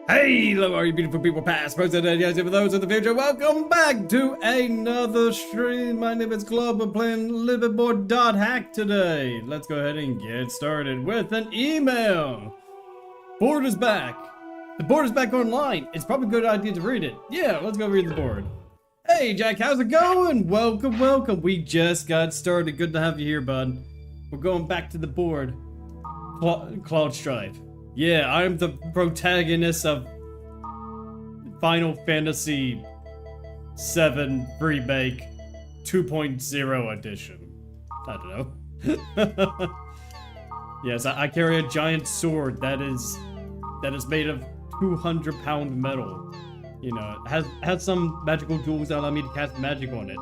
Hey, hello, all you beautiful people, past, present, and yes, for those in the future, welcome back to another stream. My name is Club. We're playing a little bit more Dot Hack today. Let's go ahead and get started with an email. Board is back. The board is back online. It's probably a good idea to read it. Yeah, let's go read the board. Hey, Jack, how's it going? Welcome, welcome. We just got started. Good to have you here, bud. We're going back to the board. Cloud Strife. Yeah, I'm the protagonist of Final Fantasy VII Remake 2.0 edition. I don't know. Yes, I carry a giant sword that is made of 200-pound metal. You know, it has some magical tools that allow me to cast magic on it.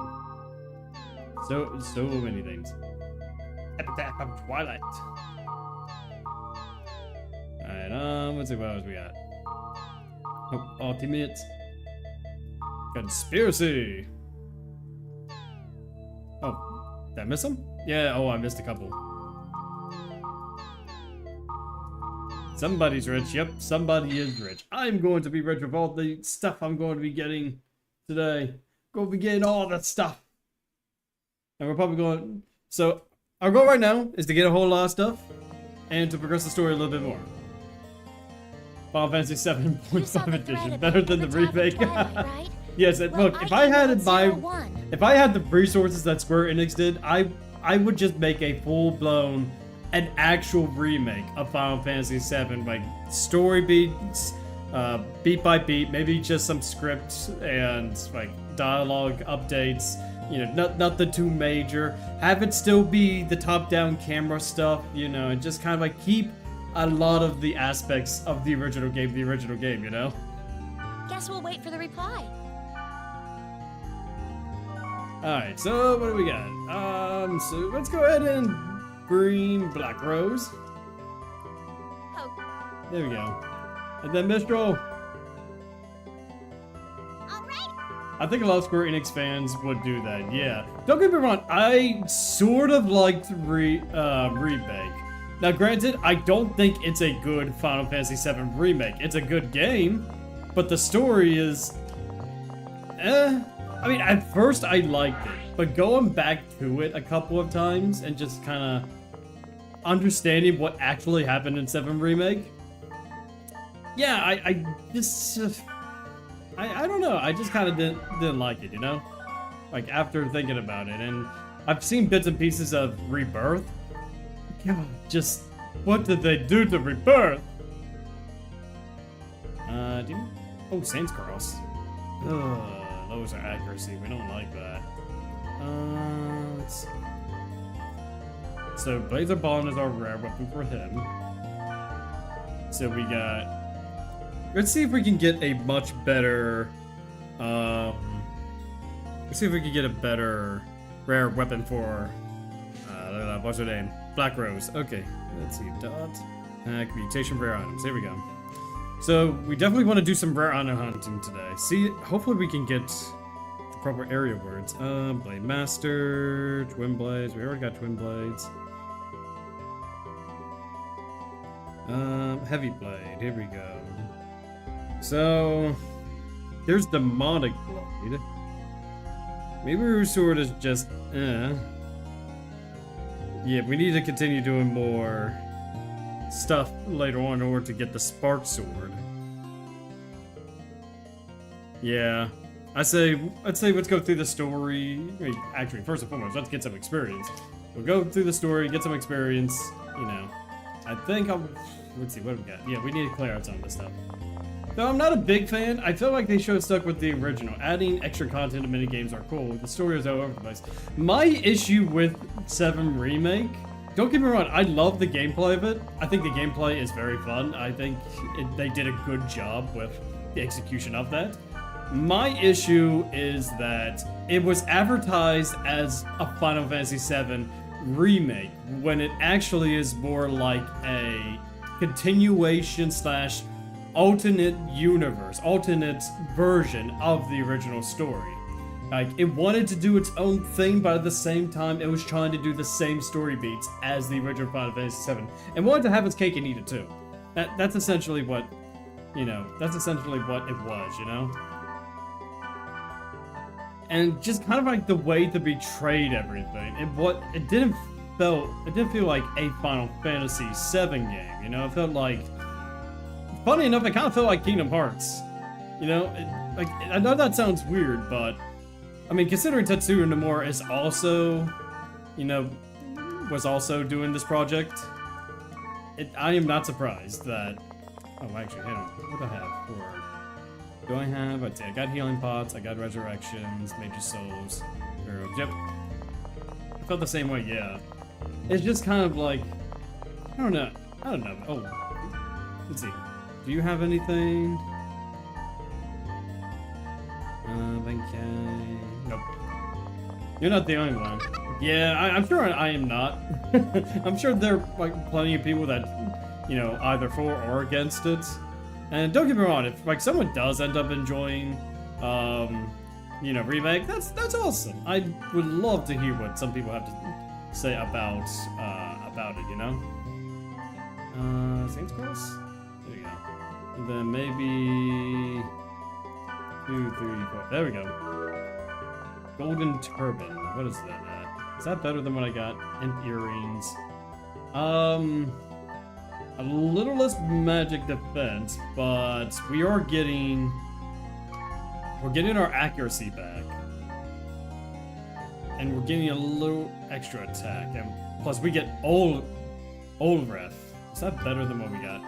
So many things. Epitaph of Twilight. Alright, let's see what else we got. Oh, ultimate. Conspiracy. Oh, did I miss them? Yeah, oh, I missed a couple. Somebody's rich. Yep, somebody is rich. I'm going to be rich with all the stuff I'm going to be getting today. Going to be getting all that stuff. And we're probably going... So, our goal right now is to get a whole lot of stuff and to progress the story a little bit more. Final Fantasy 7.5 edition, better than the remake. Right? Yes, look, if I had the resources that Square Enix did, I would just make a full-blown, an actual remake of Final Fantasy 7, like story beats, beat by beat, maybe just some scripts and like dialogue updates. You know, nothing too major. Have it still be the top-down camera stuff, you know, and just kind of like keep a lot of the aspects of the original game, you know? Guess we'll wait for the reply. Alright, so what do we got? So let's go ahead and green Black Rose. Oh. There we go. And then Mistral. I think a lot of Square Enix fans would do that, yeah. Don't get me wrong, I sort of liked Remake. Now granted, I don't think it's a good Final Fantasy VII Remake. It's a good game, but the story is... I mean, at first I liked it, but going back to it a couple of times and just kind of understanding what actually happened in 7 Remake... Yeah, I just... I don't know, I just kind of didn't like it, you know? Like, after thinking about it, and I've seen bits and pieces of Rebirth. God, just, what did they do to Rebirth? Oh, Saints Cross. Ugh, those are accuracy, we don't like that. Let's see. So, Blazer Bond is our rare weapon for him. So we got... Let's see if we can get a much better, let's see if we can get a better rare weapon for, what's her name? Black Rose. Okay, let's see, dot, mutation rare items, here we go. So, we definitely want to do some rare item hunting today. See, hopefully we can get the proper area words. Blade Master, Twin Blades, we already got Twin Blades. Heavy Blade, here we go. So, there's Demonic Blade. Maybe Sword is just, Yeah, we need to continue doing more stuff later on in order to get the Spark Sword. Yeah, I'd say let's go through the story. I mean, actually, first and foremost, let's get some experience. We'll go through the story, get some experience, you know. I think let's see, what do we got? Yeah, we need to clear out some of this stuff. Though I'm not a big fan, I feel like they should have stuck with the original. Adding extra content to minigames are cool. The story is all over the place. My issue with 7 Remake, don't get me wrong, I love the gameplay of it. I think the gameplay is very fun. I think they did a good job with the execution of that. My issue is that it was advertised as a Final Fantasy VII Remake, when it actually is more like a continuation slash alternate universe, alternate version of the original story. Like, it wanted to do its own thing, but at the same time, it was trying to do the same story beats as the original Final Fantasy VII, and wanted to have its cake and eat it too. That's essentially what You know, that's essentially what it was, you know? And just kind of like the way they betrayed everything. It didn't feel like a Final Fantasy VII game, you know? It felt like, funny enough, it kind of felt like Kingdom Hearts. You know, I know that sounds weird, but I mean, considering Tetsuya Nomura is also, you know, was also doing this project, I am not surprised that. Oh, actually, hang on. What do I have for? Do I have? Let's see. I got healing pots. I got resurrections, major souls. Yep. I felt the same way. Yeah. It's just kind of like, I don't know. Oh, let's see. Do you have anything? Okay. Nope. You're not the only one. Yeah, I'm sure I am not. I'm sure there are like plenty of people that, you know, either for or against it. And don't get me wrong, if like someone does end up enjoying, you know, remake, that's awesome. I would love to hear what some people have to say about it. You know. Saints Cross. There we go. And then maybe 2, 3, 4. There we go. Golden Turban. What is that at? Is that better than what I got? Imp earrings. A little less magic defense, but we're getting our accuracy back. And we're getting a little extra attack. And plus we get old Wrath. Is that better than what we got?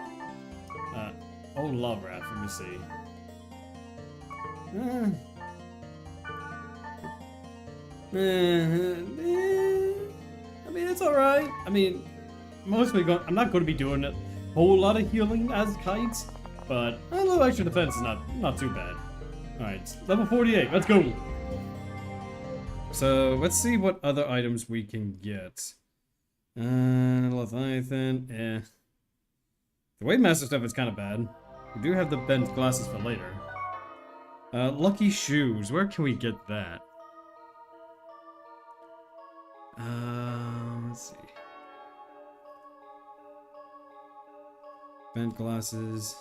Old Love Wrath, let me see. I mean, it's alright. I mean, I'm not going to be doing a whole lot of healing as kites, but a little extra defense is not too bad. Alright, level 48, let's go! So, let's see what other items we can get. Leviathan, The Wave Master stuff is kind of bad. We do have the bent glasses for later. Lucky Shoes, where can we get that? Let's see. Bent glasses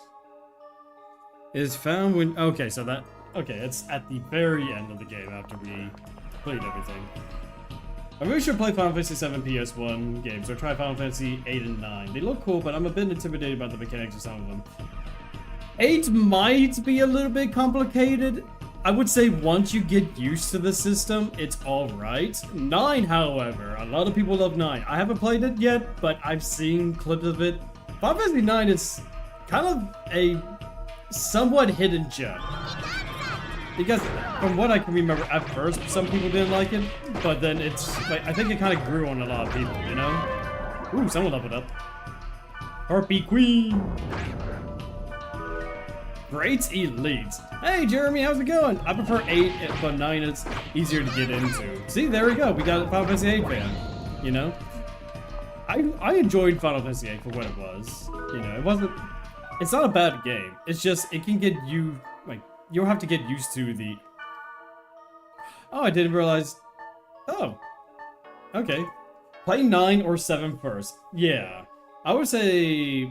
is found when, okay, so that, okay, it's at the very end of the game after we played everything. I really should play Final Fantasy VII PS1 games, or try Final Fantasy 8 and 9. They look cool, but I'm a bit intimidated by the mechanics of some of them. 8 might be a little bit complicated. I would say once you get used to the system, it's alright. 9, however, a lot of people love 9. I haven't played it yet, but I've seen clips of it. Final Fantasy 9 is kind of a somewhat hidden gem. Because from what I can remember, at first, some people didn't like it, but then it's, like, I think it kind of grew on a lot of people, you know? Ooh, someone leveled up. Harpy Queen! Great Elite. Hey, Jeremy, how's it going? I prefer 8, but 9 is easier to get into. See, there we go. We got a Final Fantasy 8 fan, you know? I enjoyed Final Fantasy 8 for what it was. You know, it's not a bad game. It's just, it can get you, like, you'll have to get used to the... Oh, I didn't realize... Oh. Okay. Play 9 or 7 first. Yeah. I would say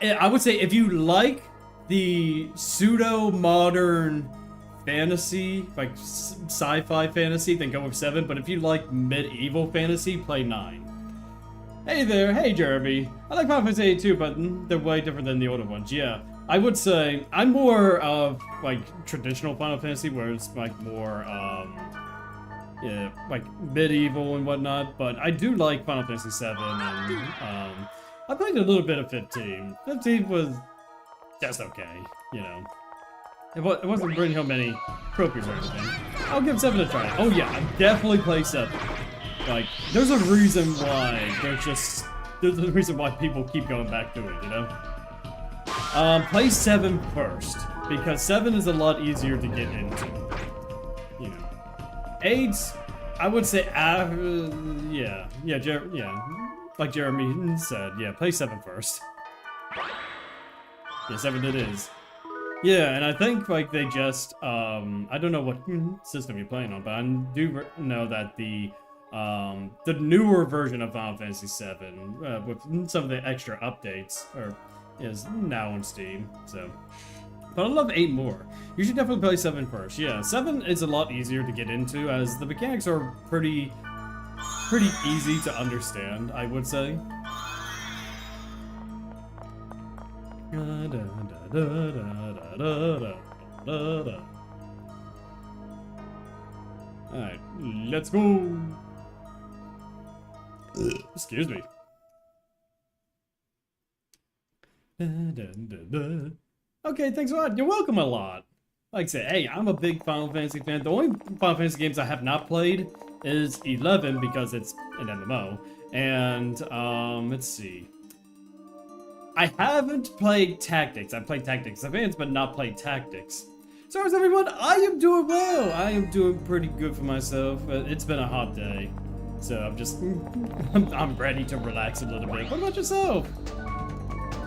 if you like the pseudo-modern fantasy, like sci-fi fantasy, then go with 7. But if you like medieval fantasy, play 9. Hey there. Hey, Jeremy. I like Final Fantasy 8 too, but they're way different than the older ones. Yeah. I would say I'm more of like traditional Final Fantasy, where it's like more yeah, like medieval and whatnot. But I do like Final Fantasy 7, and I played a little bit of 15. 15 was just okay, you know. It wasn't bringing home many trophies or anything. I'll give 7 a try. Oh yeah, I definitely play 7. Like, there's a reason why there's a reason why people keep going back to it, you know. Play 7 first, because 7 is a lot easier to get into. You know, 8, I would say, like Jeremy said, yeah, play 7 first. Yeah, 7 it is. Yeah, and I think like they just, I don't know what system you're playing on, but I do know that the newer version of Final Fantasy VII, with some of the extra updates, or is now on Steam, so. But I love 8 more. You should definitely play 7 first. Yeah, 7 is a lot easier to get into, as the mechanics are pretty easy to understand, I would say. Alright, let's go! Excuse me. Okay, thanks a lot. You're welcome a lot. Like I say, hey, I'm a big Final Fantasy fan. The only Final Fantasy games I have not played is 11 because it's an MMO. And, let's see. I haven't played Tactics. I played Tactics Advance, but not played Tactics. So how's everyone? I am doing well. I am doing pretty good for myself. It's been a hot day. So I'm just, I'm ready to relax a little bit. What about yourself?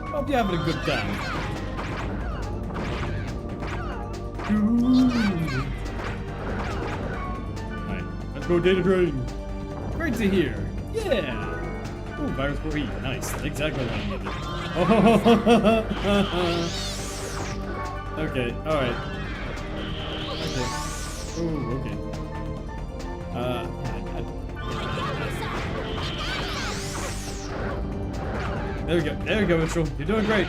Hope you're having a good time. Alright, let's go data drain. Great to hear. Yeah. Oh, virus 4E. Nice. Exactly what I needed. Oh. Okay. All right. Okay. Oh. Okay. There we go. There we go, Mitchell. You're doing great.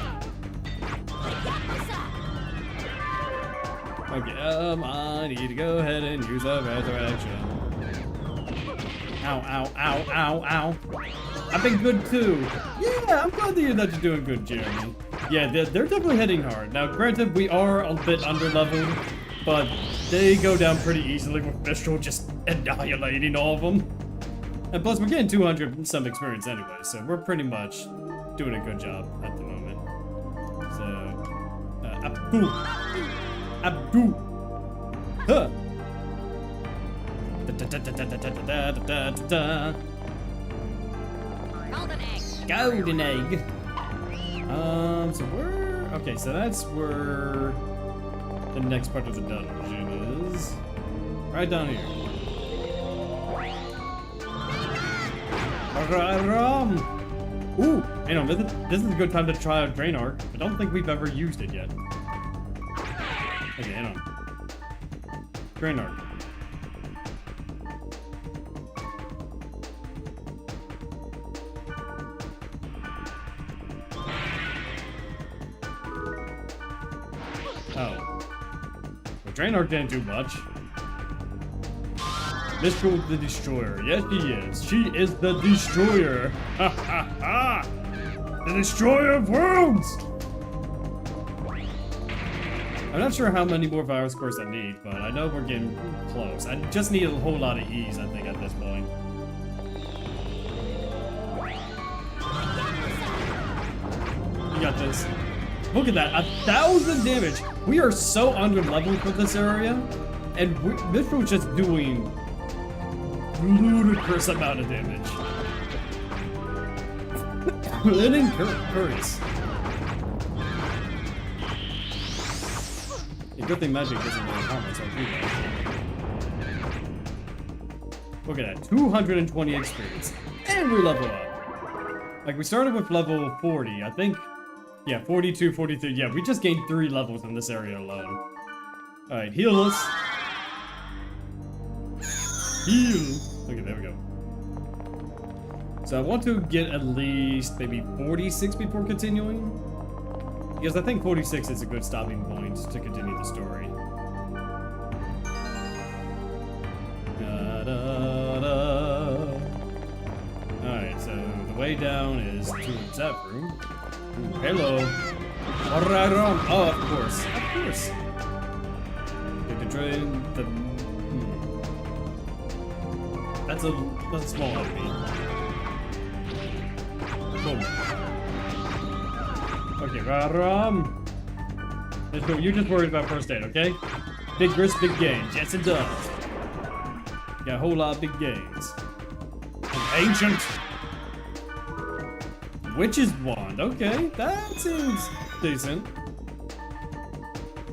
Okay, I need to go ahead and use a resurrection. Ow, ow, ow, ow, ow. I've been good too. Yeah, I'm glad to hear that you're doing good, Jeremy. Yeah, they're definitely hitting hard. Now, granted, we are a bit under-leveled, but they go down pretty easily with Mistral just annihilating all of them. And plus, we're getting 200 and some experience anyway, so we're pretty much doing a good job at the moment. So, Abdul. Abdul. Huh. Golden egg. Golden egg. So where? Okay, so that's where the next part of the dungeon is. Right down here. Ooh, you know, this is a good time to try out Drain Arc. I don't think we've ever used it yet. Okay, hang on. Drain Arc. Oh. Well, Drain Arc didn't do much. Mistral the Destroyer. Yes, she is. She is the Destroyer. Ha ha ha! The Destroyer of Worlds! I'm not sure how many more virus cores I need, but I know we're getting close. I just need a whole lot of ease, I think, at this point. You got this. Look at that, 1,000 damage! We are so under-leveled for this area, and Mistral's just doing ludicrous amount of damage. It incurs. A good thing magic doesn't really harm itself either. Look at that, 220 experience. And we level up. Like, we started with level 40, I think. Yeah, 42, 43. Yeah, we just gained 3 levels in this area alone. Alright, heal us. Heal. Okay, there we go. So I want to get at least maybe 46 before continuing. Because I think 46 is a good stopping point to continue the story. Alright, so the way down is towards that room. Ooh, hello. Alright, oh, of course. Of course. Okay, drain the... That's a small enemy. Boom. Okay, let's go. You're just worried about first aid, okay? Big risk, big gains. Yes, it does. Got a whole lot of big gains. An ancient witch's wand. Okay, that seems decent.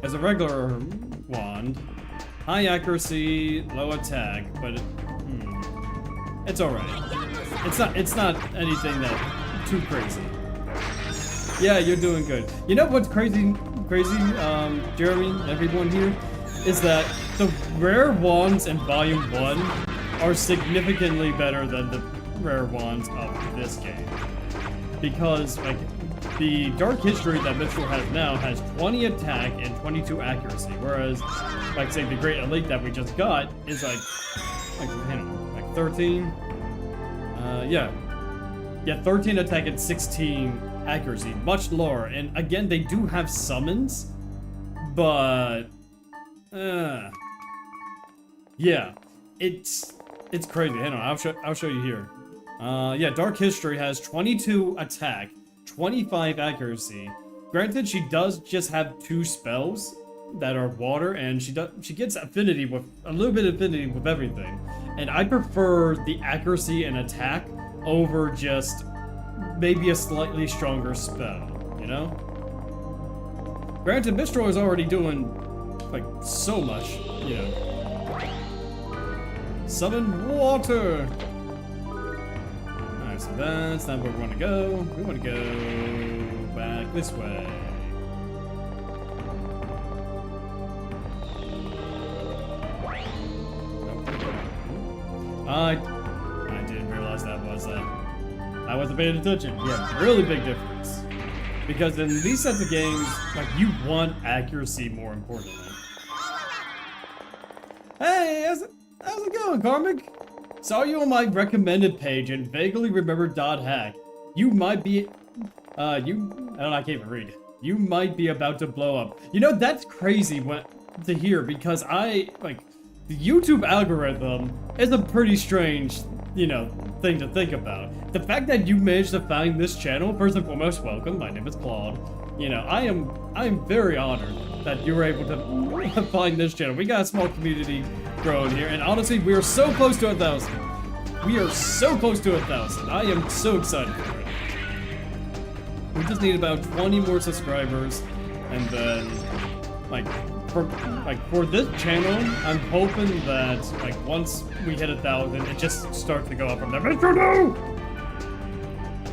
As a regular wand, high accuracy, low attack, but it's alright. It's not anything that too crazy. Yeah, you're doing good. You know what's crazy, Jeremy, and everyone here, is that the rare wands in Volume 1 are significantly better than the rare wands of this game. Because, like, the Dark History that Mitchell has now has 20 attack and 22 accuracy, whereas, like, say, the Great Elite that we just got is, like 13? Yeah, 13 attack and 16 accuracy, much lower. And again, they do have summons, but yeah, it's crazy. Hang on, I'll show you here. Yeah, Dark History has 22 attack, 25 accuracy. Granted, she does just have 2 spells that are water, and she gets affinity with a little bit of affinity with everything. And I prefer the accuracy and attack over just maybe a slightly stronger spell, you know? Granted, Mistral is already doing, like, so much, you know. Summon water! Alright, so that's not where we want to go. We want to go back this way. I didn't realize that was that. I wasn't paying attention. Yeah, really big difference. Because in these sets of games, like, you want accuracy more importantly. Hey, how's it going, Karmic? Saw you on my recommended page and vaguely remembered .hack. You might be, I can't even read. You might be about to blow up. You know, that's crazy to hear, because the YouTube algorithm is a pretty strange, you know, thing to think about. The fact that you managed to find this channel, first and foremost, welcome. My name is Claude. You know, I am very honored that you were able to find this channel. We got a small community growing here, and honestly, we are so close to 1,000. We are so close to 1,000. I am so excited for it. We just need about 20 more subscribers, and then, for this channel, I'm hoping that, like, once we hit 1,000, it just starts to go up from there. Mr. No!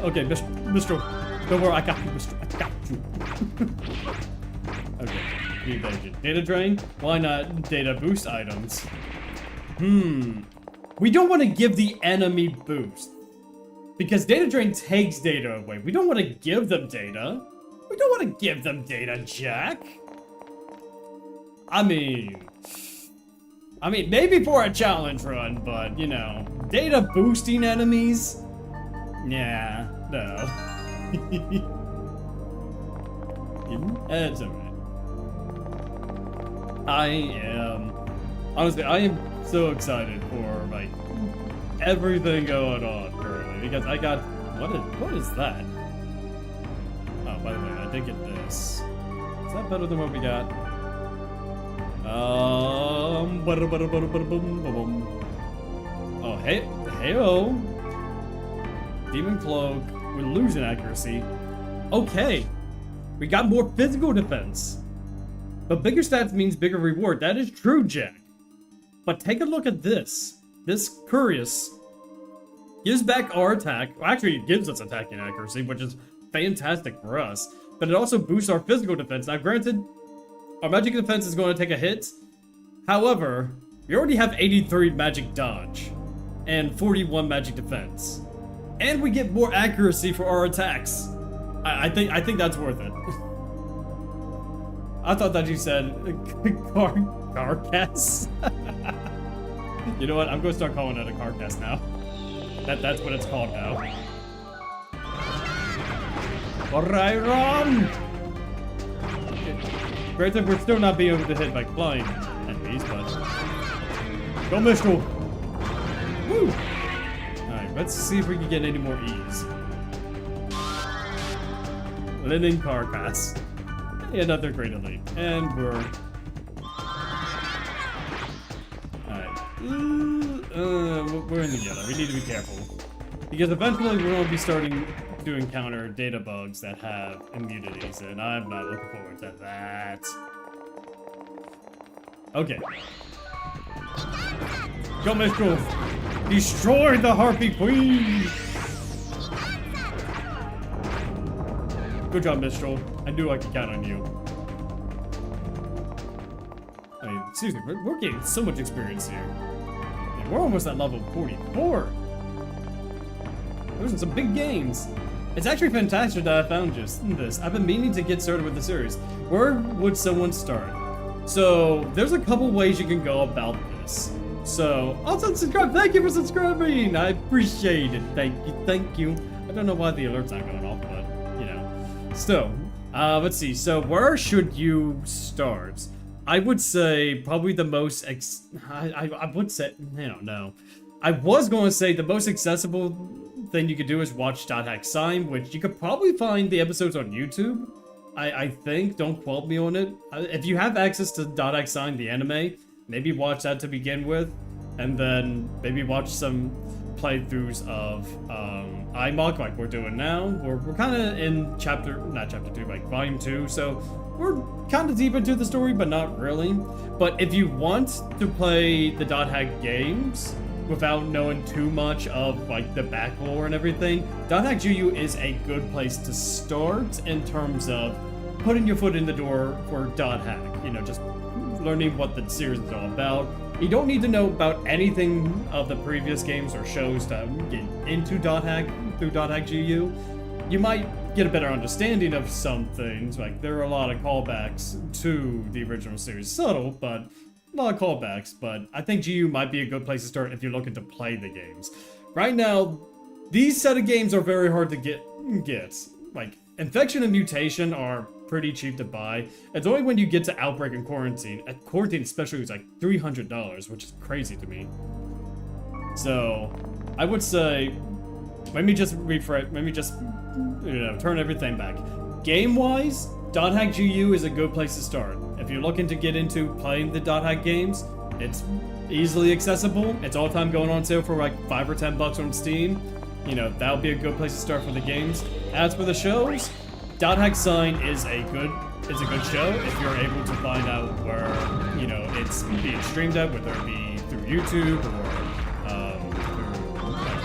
Okay, Mr. Don't worry, I got you, Mr. I got you. Okay, evasion. Data drain? Why not data boost items? We don't want to give the enemy boost, because data drain takes data away. We don't want to give them data. We don't want to give them data, Jack. I mean, maybe for a challenge run, but, you know, data boosting enemies? Yeah, no. It's alright. Honestly, I am so excited for, like, everything going on currently, because I got, what is that? Oh, by the way, I did get this. Is that better than what we got? Oh, hey-oh. Demon Cloak, we're losing accuracy. Okay, we got more physical defense. But bigger stats means bigger reward. That is true, Jack. But take a look at this. This Curious gives back our attack. Well, actually, it gives us attacking accuracy, which is fantastic for us. But it also boosts our physical defense. Now, granted, our magic defense is going to take a hit. However, we already have 83 magic dodge and 41 magic defense. And we get more accuracy for our attacks. I think that's worth it. I thought that you said carcass. You know what? I'm going to start calling it a carcass now. That's what it's called now. Alright, run! Granted, we're still not being able to hit by flying enemies, but go Mistral! Woo! Alright, let's see if we can get any more E's. Linen Carcass. Another Great Elite. And we're... Alright. We're in the yellow. We need to be careful. Because eventually we're going to be starting to encounter data bugs that have immunities, and I'm not looking forward to that. Okay. Go, Mistral! Destroy the Harpy Queen! Good job, Mistral. I knew I could count on you. I mean, seriously, we're getting so much experience here. And we're almost at level 44. Those are some big games. It's actually fantastic that I found just this. I've been meaning to get started with the series. Where would someone start? So, there's a couple ways you can go about this. So, also subscribe. Thank you for subscribing. I appreciate it. Thank you. I don't know why the alerts aren't going off, but, you know. So, let's see. So, where should you start? I would say probably the most, I would say, I don't know. I was going to say the most accessible thing you could do is watch .hack Sign, which you could probably find the episodes on YouTube. I think, don't quote me on it. If you have access to .hack Sign, the anime, maybe watch that to begin with, and then maybe watch some playthroughs of iMock like we're doing now. We're kind of in not chapter 2, like volume 2, so we're kind of deep into the story, but not really. But if you want to play the .hack games without knowing too much of like the back lore and everything, .hack GU is a good place to start in terms of putting your foot in the door for .hack. You know, just learning what the series is all about. You don't need to know about anything of the previous games or shows to get into .hack through .hack GU. You might get a better understanding of some things, like there are a lot of callbacks to the original series. Subtle, but a lot of callbacks, but I think GU might be a good place to start if you're looking to play the games. Right now, these set of games are very hard to get. Like, Infection and Mutation are pretty cheap to buy. It's only when you get to Outbreak and Quarantine. At Quarantine especially, it's like $300, which is crazy to me. So, I would say, let me just refresh, let me just, you know, turn everything back. Game-wise, .hack GU is a good place to start. If you're looking to get into playing the .hack games, it's easily accessible. It's all time going on sale for like $5 or $10 on Steam. You know, that'll be a good place to start for the games. As for the shows, .hack Sign is a good show if you're able to find out where, you know, it's being streamed at, whether it be through YouTube or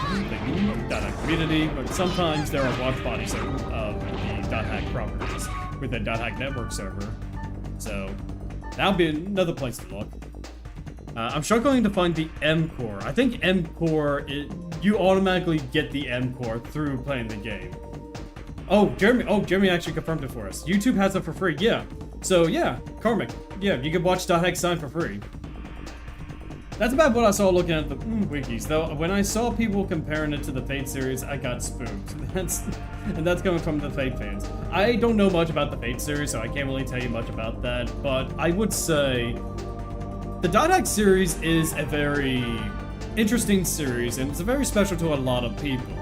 through the .hack community. But sometimes there are watch bodies of the .hack properties with the .hack network server. So that'll be another place to look. I'm struggling to find the M core. I think M core, you automatically get the M core through playing the game. Oh, Jeremy actually confirmed it for us. YouTube has it for free. Yeah. So yeah, Karmic. Yeah, you can watch .hack Sign for free. That's about what I saw looking at the wikis. Though when I saw people comparing it to the Fate series, I got spooked. And that's coming from the Fate fans. I don't know much about the Fate series, so I can't really tell you much about that. But I would say the .hack series is a very interesting series, and it's very special to a lot of people.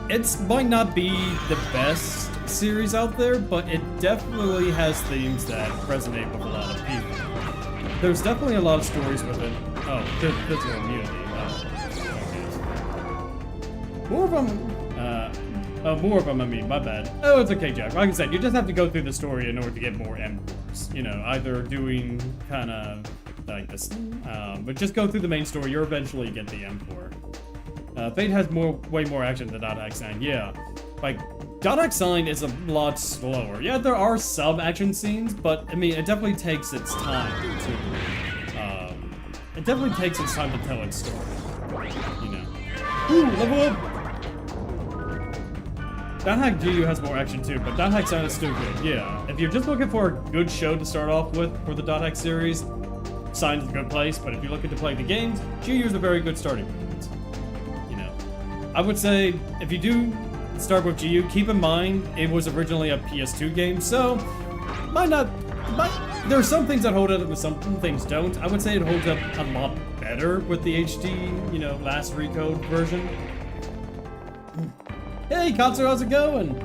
It might not be the best series out there, but it definitely has themes that resonate with a lot of people. There's definitely a lot of stories with it. Oh, physical immunity. More of them, I mean, my bad. Oh, it's okay, Jack. Like I said, you just have to go through the story in order to get more M cores. You know, either doing kind of like this, but just go through the main story, you'll eventually get the M core. Fate has way more action than .hack Sign, yeah. Like, .hack Sign is a lot slower. Yeah, there are some action scenes, but, I mean, it definitely takes its time to, tell its story, you know. Ooh, level up! .hack GU has more action too, but .hack Sign is still good, yeah. If you're just looking for a good show to start off with for the .hack series, Sign's a good place, but if you're looking to play the games, GU is a very good starting point. You know, I would say if you do start with GU, keep in mind it was originally a PS2 game, so there are some things that hold up and some things don't. I would say it holds up a lot better with the HD, you know, last recode version. Hey, Katsu, how's it going?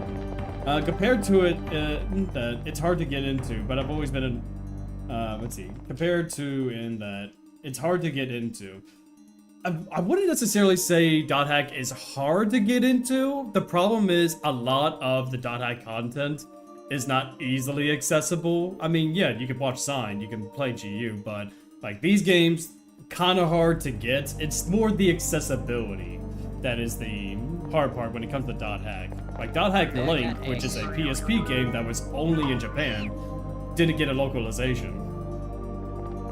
Compared to it, it's hard to get into, but I've always been in. Let's see. Compared to in that, it's hard to get into. I wouldn't necessarily say .hack is hard to get into. The problem is a lot of the .hack content is not easily accessible. I mean, yeah, you can watch Sign, you can play GU, but like these games, kind of hard to get. It's more the accessibility that is the hard part when it comes to .hack. Like Dot Hack Link, which is a PSP game that was only in Japan, didn't get a localization.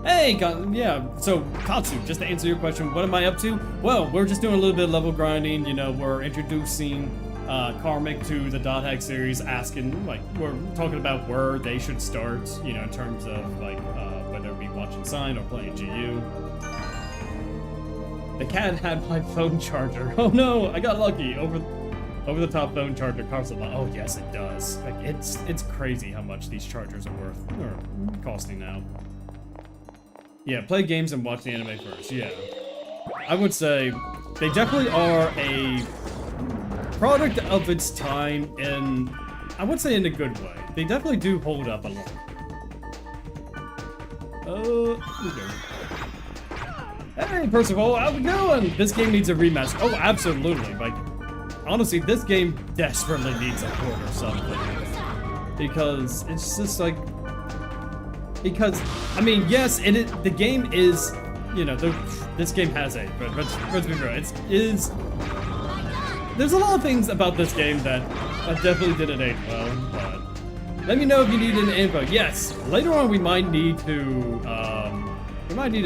Hey, yeah, so Katsu, just to answer your question, what am I up to? Well, we're just doing a little bit of level grinding, you know, we're introducing Karmic to the Dot Hack series, asking, like, we're talking about where they should start, you know, in terms of, like, whether it be watching Sign or playing GU. The cat had my phone charger. Oh no, I got lucky. Over the top phone charger costs a lot. Oh yes, it does. Like, it's crazy how much these chargers are worth, or costing now. Yeah, play games and watch the anime first, yeah. I would say they definitely are a product of its time, and I would say in a good way. They definitely do hold up a lot. Okay. Hey, Percival, how's it going? This game needs a remaster. Oh, absolutely. Like, honestly, this game desperately needs a port or something. Because it's just like... Because, I mean, yes, the game is, you know, this game has a, but let's be real, there's a lot of things about this game that definitely didn't age well, but let me know if you need any info. Yes, later on we might need to, we might need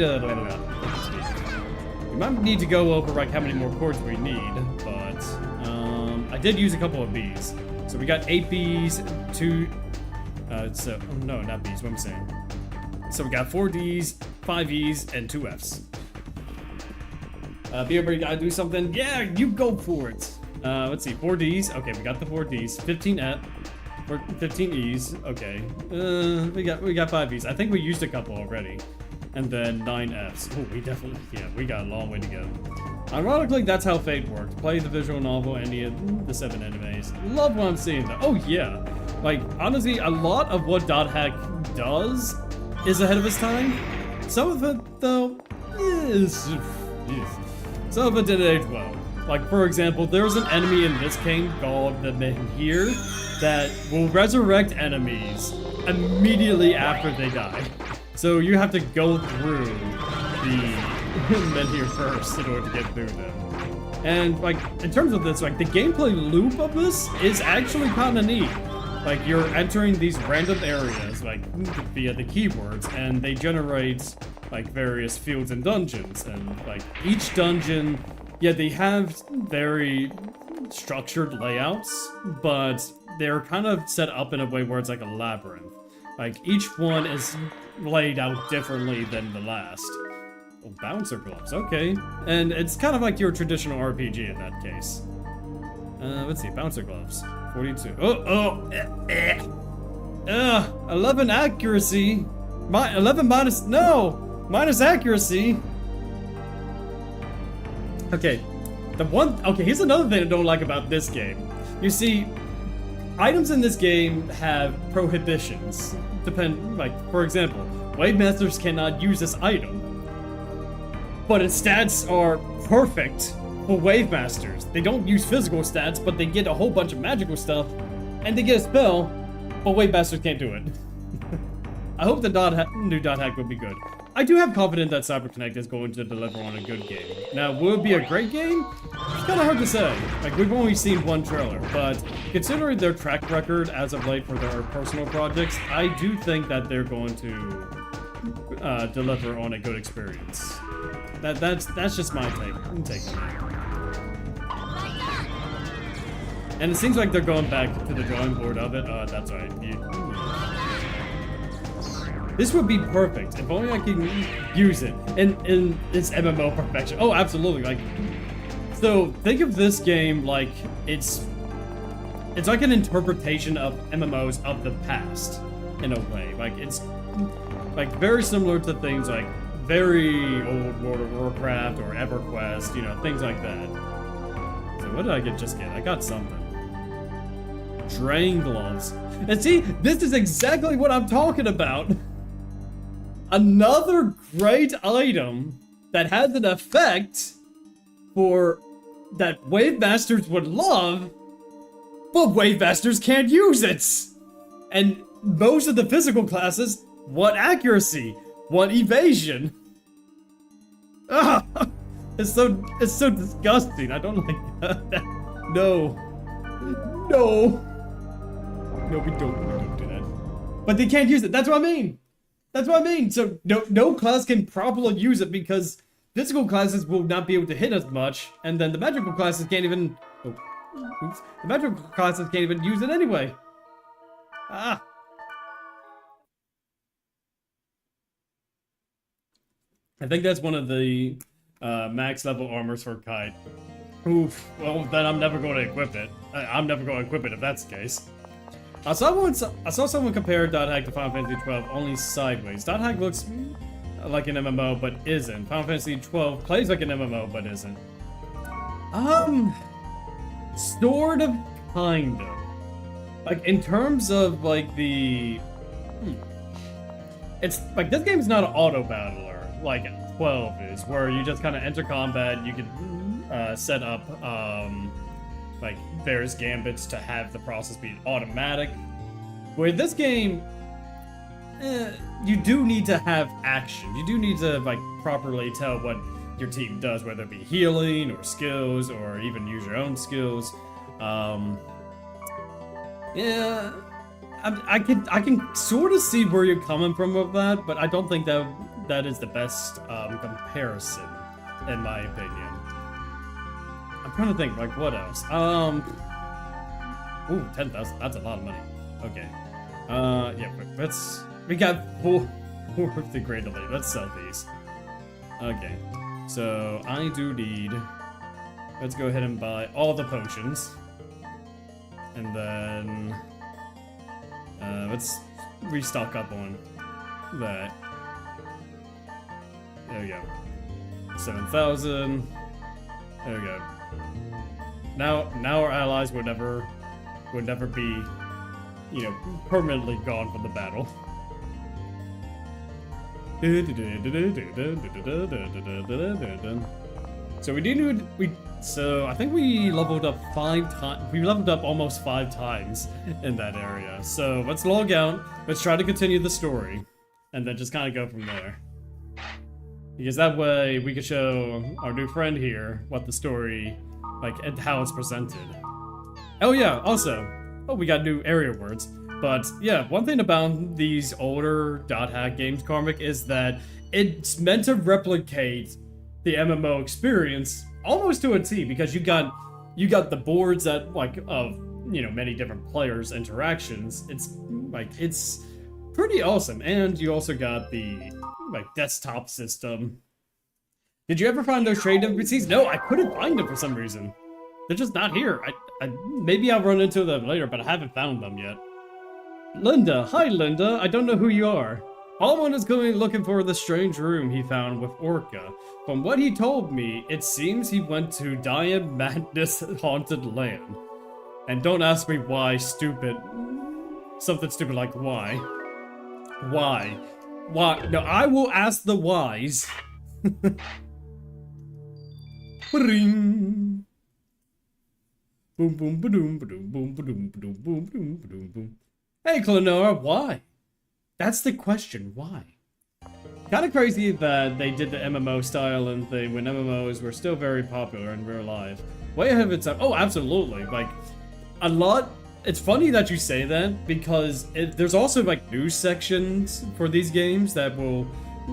to go over, like, how many more chords we need, but, I did use a couple of Bs. So we got 8 Bs, 2, so, oh, no, not Bs, what am I saying? So we got 4 Ds, 5 Es, and 2 Fs. Beerberry, gotta do something? Yeah, you go for it. Let's see, 4 Ds. Okay, we got the 4 Ds. 15 Es. Okay. We got 5 Es. I think we used a couple already. And then 9 Fs. Oh, we definitely, yeah, we got a long way to go. Ironically, that's how Fate worked. Play the visual novel, any of the 7 animes. Love what I'm seeing though. Oh yeah. Like, honestly, a lot of what Dot Hack does is ahead of its time. Some of it, though, some of it didn't age well. Like, for example, there's an enemy in this game called the Menhir that will resurrect enemies immediately after they die. So you have to go through the Menhir first in order to get through them. And, like, in terms of this, like, the gameplay loop of this is actually kind of neat. Like, you're entering these random areas, like, via the keywords, and they generate, like, various fields and dungeons. And, like, each dungeon, yeah, they have very structured layouts, but they're kind of set up in a way where it's like a labyrinth. Like, each one is laid out differently than the last. Oh, bouncer gloves, okay. And it's kind of like your traditional RPG in that case. Let's see, bouncer gloves. 42. 11 accuracy. 11 minus, no! Minus accuracy. Okay, here's another thing I don't like about this game. You see, items in this game have prohibitions. Like, for example, Wave Masters cannot use this item. But its stats are perfect for Wave Masters. They don't use physical stats, but they get a whole bunch of magical stuff, and they get a spell, but Wave Masters can't do it. I hope the new Dot Hack will be good. I do have confidence that CyberConnect is going to deliver on a good game. Now, will it be a great game? It's kind of hard to say. Like, we've only seen one trailer, but considering their track record as of late for their personal projects, I do think that they're going to deliver on a good experience. That's just my take on it. And it seems like they're going back to the drawing board of it. That's right. This would be perfect if only I can use it in its MMO perfection. Oh, absolutely. Like, so think of this game like it's like an interpretation of MMOs of the past in a way. Like, it's like very similar to things like very old World of Warcraft or EverQuest, you know, things like that. So what did I just get? I got something. Drain gloves. And see, this is exactly what I'm talking about. Another great item that has an effect for that Wave Masters would love, but Wave Masters can't use it. And most of the physical classes want accuracy, want evasion. Ah, it's so disgusting. I don't like that. No. No. No, we don't do that. But they can't use it. That's what I mean. That's what I mean. So no class can properly use it because physical classes will not be able to hit as much, and then the magical classes can't even. Oh, oops. The magical classes can't even use it anyway. Ah. I think that's one of the max level armors for Kite. Oof. Well, then I'm never going to equip it. I'm never going to equip it if that's the case. I saw someone compare Dot Hack to Final Fantasy 12 only sideways. Dot Hack looks like an MMO, but isn't. Final Fantasy 12 plays like an MMO, but isn't. Sort of, kind of. Like, in terms of, like, the... It's, like, this game is not an auto-battler, like 12 is, where you just kind of enter combat, you can set up, like, various gambits to have the process be automatic. Where this game, you do need to have action. You do need to, like, properly tell what your team does, whether it be healing, or skills, or even use your own skills. Yeah, I can sort of see where you're coming from with that, but I don't think that is the best comparison, in my opinion. I'm trying to think, like, what else? Ooh, 10,000. That's a lot of money. Okay. Yeah, we got four of the Great Elite. Let's sell these. Okay. So, I do need... Let's go ahead and buy all the potions. And then... let's restock up on that. There we go. 7,000. There we go. Now our allies would never be, you know, permanently gone from the battle. So I think we leveled up 5 times. We leveled up almost 5 times in that area. So let's log out. Let's try to continue the story, and then just kind of go from there. Because that way we can show our new friend here what the story, like, and how it's presented. Oh yeah, also, we got new area words. But yeah, one thing about these older Dot Hack games, Karmic, is that it's meant to replicate the MMO experience almost to a T, because you got the boards that, like, of, you know, many different players' interactions. It's pretty awesome, and you also got the, like, desktop system. Did you ever find those trade NPCs? No, I couldn't find them for some reason. They're just not here. Maybe I'll run into them later, but I haven't found them yet. Linda, hi Linda. I don't know who you are. Paulman is going looking for the strange room he found with Orca. From what he told me, it seems he went to Diane Madness Haunted Land. And don't ask me why, stupid. Something stupid like why. Why? Why? No, I will ask the whys. Ring. Boom boom ba-doom ba-doom boom ba-doom ba-doom boom ba-doom ba-doom boom. Hey Clonora, why? That's the question, why? Kind of crazy that they did the MMO style and thing when MMOs were still very popular in real life. Way ahead of its time. Oh, absolutely. Like, a lot... It's funny that you say that, because there's also, like, news sections for these games that will,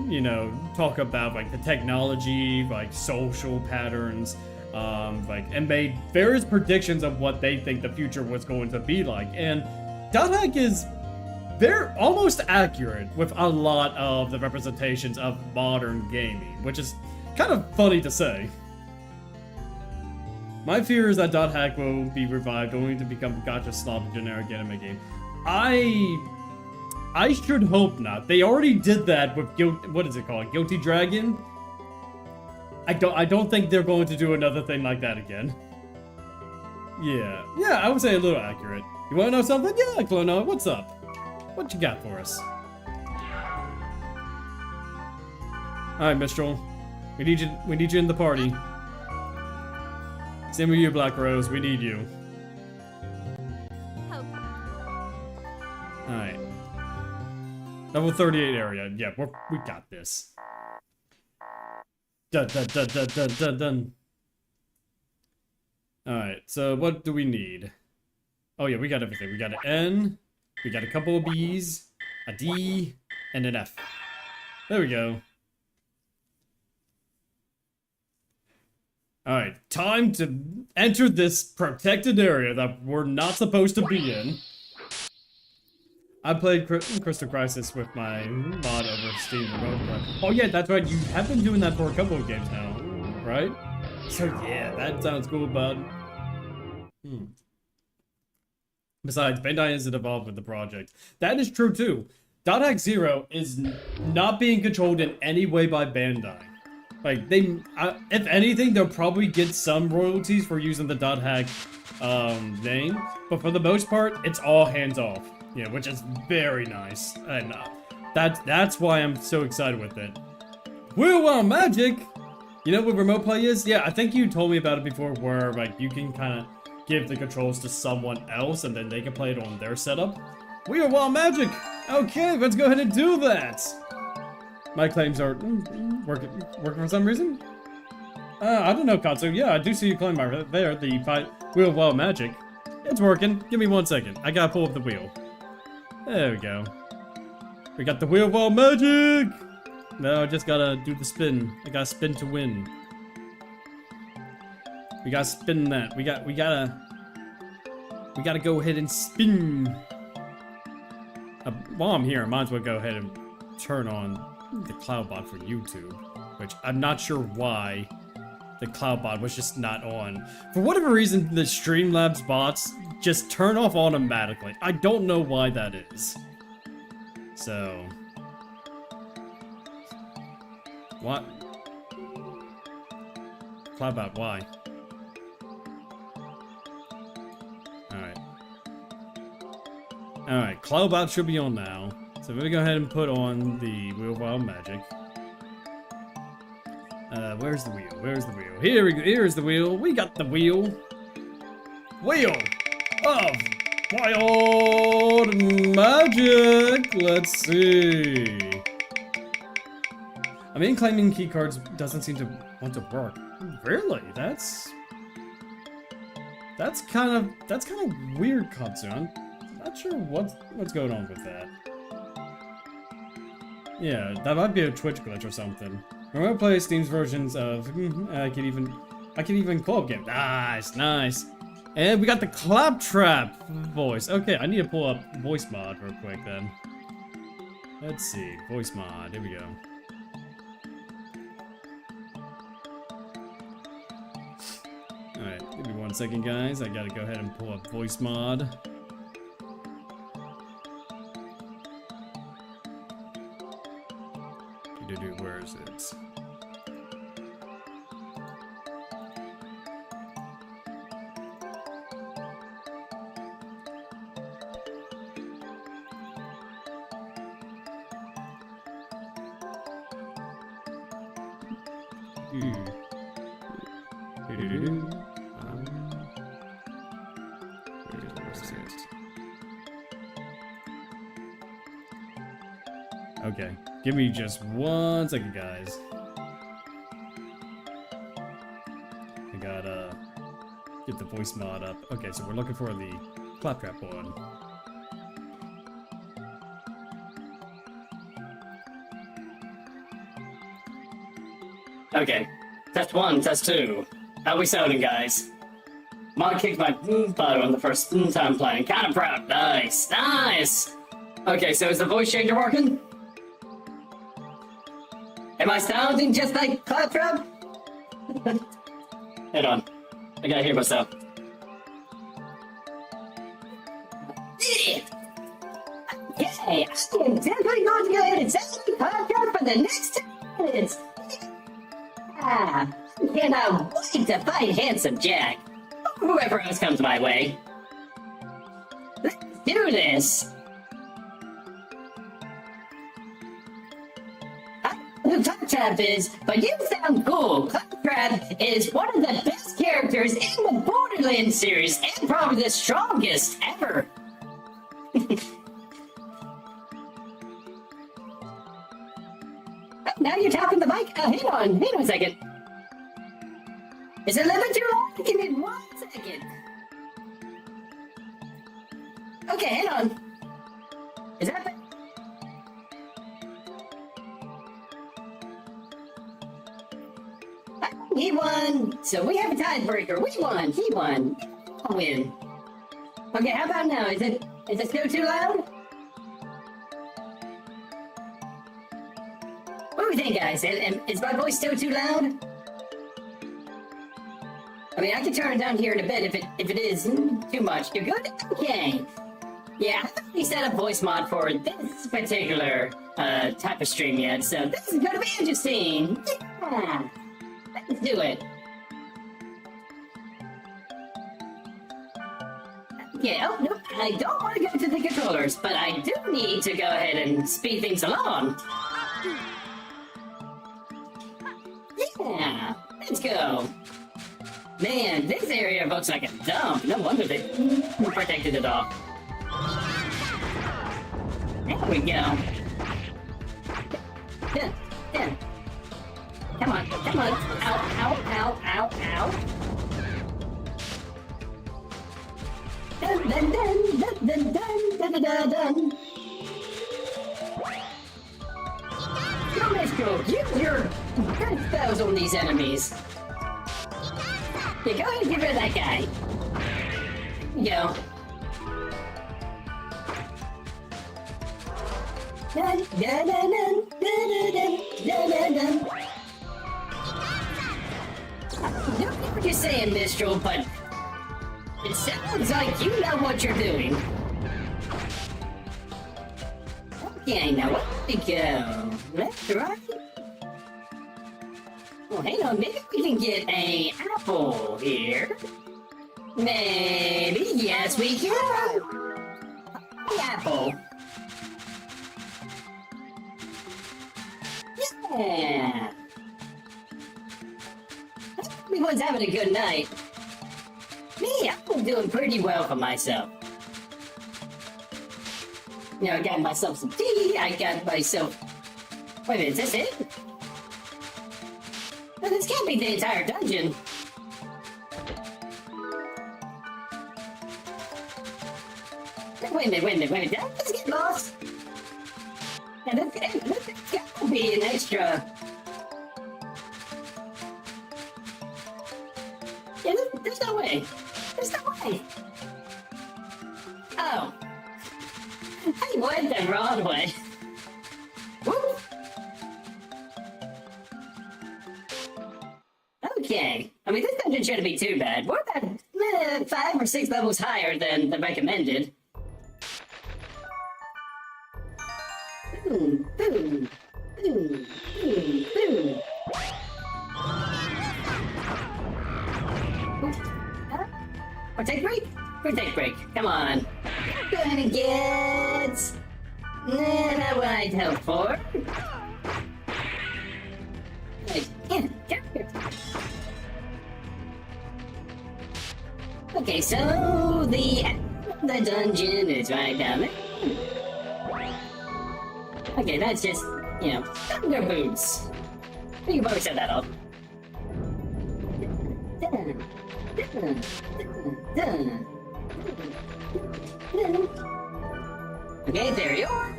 you know, talk about, like, the technology, like, social patterns, like, and made various predictions of what they think the future was going to be like. And Dot Hack is... They're almost accurate with a lot of the representations of modern gaming, which is kind of funny to say. My fear is that Dot Hack will be revived only to become a gacha slop generic anime game. I should hope not. They already did that with what is it called? Guilty Dragon? I don't think they're going to do another thing like that again. Yeah, I would say a little accurate. You wanna know something? Yeah, Clono, what's up? What you got for us? Alright, Mistral. We need you in the party. Same with you, Black Rose. We need you. Alright. Level 38 area. Yeah, we got this. Dun. Alright, so what do we need? Oh yeah, we got everything. We got an N, we got a couple of B's, a D, and an F. There we go. Alright, time to enter this protected area that we're not supposed to be in. I played Crystal Crisis with my mod over Steam Remote Play. Oh yeah, that's right, you have been doing that for a couple of games now, right? So yeah, that sounds cool, bud. Besides, Bandai isn't involved with the project. That is true too. .hack 0 is not being controlled in any way by Bandai. Like, if anything, they'll probably get some royalties for using the .hack name, but for the most part, it's all hands off. Yeah, which is very nice, and that's why I'm so excited with it. Wheel Wild Magic! You know what remote play is? Yeah, I think you told me about it before, where like you can kind of give the controls to someone else, and then they can play it on their setup. Wheel Wild Magic! Okay, let's go ahead and do that! My claims are working for some reason? I don't know, Katsu. Yeah, I do see you claim right there, the Wheel of Wild Magic. It's working. Give me 1 second. I gotta pull up the wheel. There we go. We got the Wheel of Wild Magic! No, I just gotta do the spin. I gotta spin to win. We gotta spin that. We gotta go ahead and spin. While I'm here, I might as well go ahead and turn on the Cloudbot for YouTube, which I'm not sure why the Cloudbot was just not on. For whatever reason, the Streamlabs bots just turn off automatically. I don't know why that is. So, what? Cloudbot, why? Alright, Cloudbot should be on now. So we're gonna go ahead and put on the Wheel of Wild Magic. Where's the wheel? Where's the wheel? Here we go. Here's the wheel. We got the wheel. Wheel of Wild Magic. Let's see. I mean, claiming key cards doesn't seem to want to work. Really? That's kind of weird, Katsu. I'm not sure what's going on with that. Yeah, that might be a Twitch glitch or something. Remote play Steam's versions of I can even co-op game. Nice, nice. And we got the Claptrap voice. Okay, I need to pull up voice mod real quick then. Let's see, voice mod. Here we go. Alright, give me 1 second, guys. I gotta go ahead and pull up voice mod. Where is it? Okay, give me just 1 second, guys. I gotta get the voice mod up. Okay, so we're looking for the Claptrap one. Okay, test 1, test 2. How we sounding, guys? Mod kicked my butt on the first time playing. Kinda proud. Nice, nice! Okay, so is the voice changer working? Am I sounding just like Claptrap? Hold on. I gotta hear myself. Okay, I am definitely going to go ahead and sound like Claptrap for the next 10 minutes. I cannot wait to fight Handsome Jack. Or whoever else comes my way. Let's do this. Who Claptrap is, but you sound cool. Claptrap is one of the best characters in the Borderlands series, and probably the strongest ever. Now you're tapping the mic. Hang on a second. Is it a little bit too long? Give me 1 second. Okay, hang on. Is that the... He won! So we have a tiebreaker. We won! He won! I'll win. Okay, how about now? Is it still too loud? What do we think, guys? Is my voice still too loud? I mean, I can turn it down here in a bit if it is too much. You're good? Okay. Yeah, I haven't really set a voice mod for this particular type of stream yet, so this is gonna be interesting. Yeah. Let's do it. Yeah, oh, no, I don't want to go to the controllers, but I do need to go ahead and speed things along. Yeah, let's go. Man, this area looks like a dump. No wonder they protected it all. There we go. Done. Come on. Ow. Dun. Go, Mistral, use your good spells on these enemies. Yeah, go ahead and get rid of that guy. There you go. Dun. I don't know what you're saying, Mistral, but it sounds like you know what you're doing. Okay, now where do we go? Left, right? Well, hang on, maybe we can get an apple here. Maybe, yes we can. The apple. Yeah. Everyone's having a good night. Me, I'm doing pretty well for myself. You know, I got myself some tea, I got myself... Wait a minute, is this it? No, this can't be the entire dungeon. Wait a minute, did I just get lost? Yeah, that's gotta be an extra... Yeah, there's no way. Oh. I went the wrong way. Whoop. Okay. I mean, this dungeon shouldn't be too bad. We're about 5 or 6 levels higher than the recommended. Boom. Take break. Come on. Gonna get... Not what I'd hope for. Okay, so the dungeon is right down there. Okay, that's just, you know, thunder boots. You can probably set that up. Done. Okay, there you are.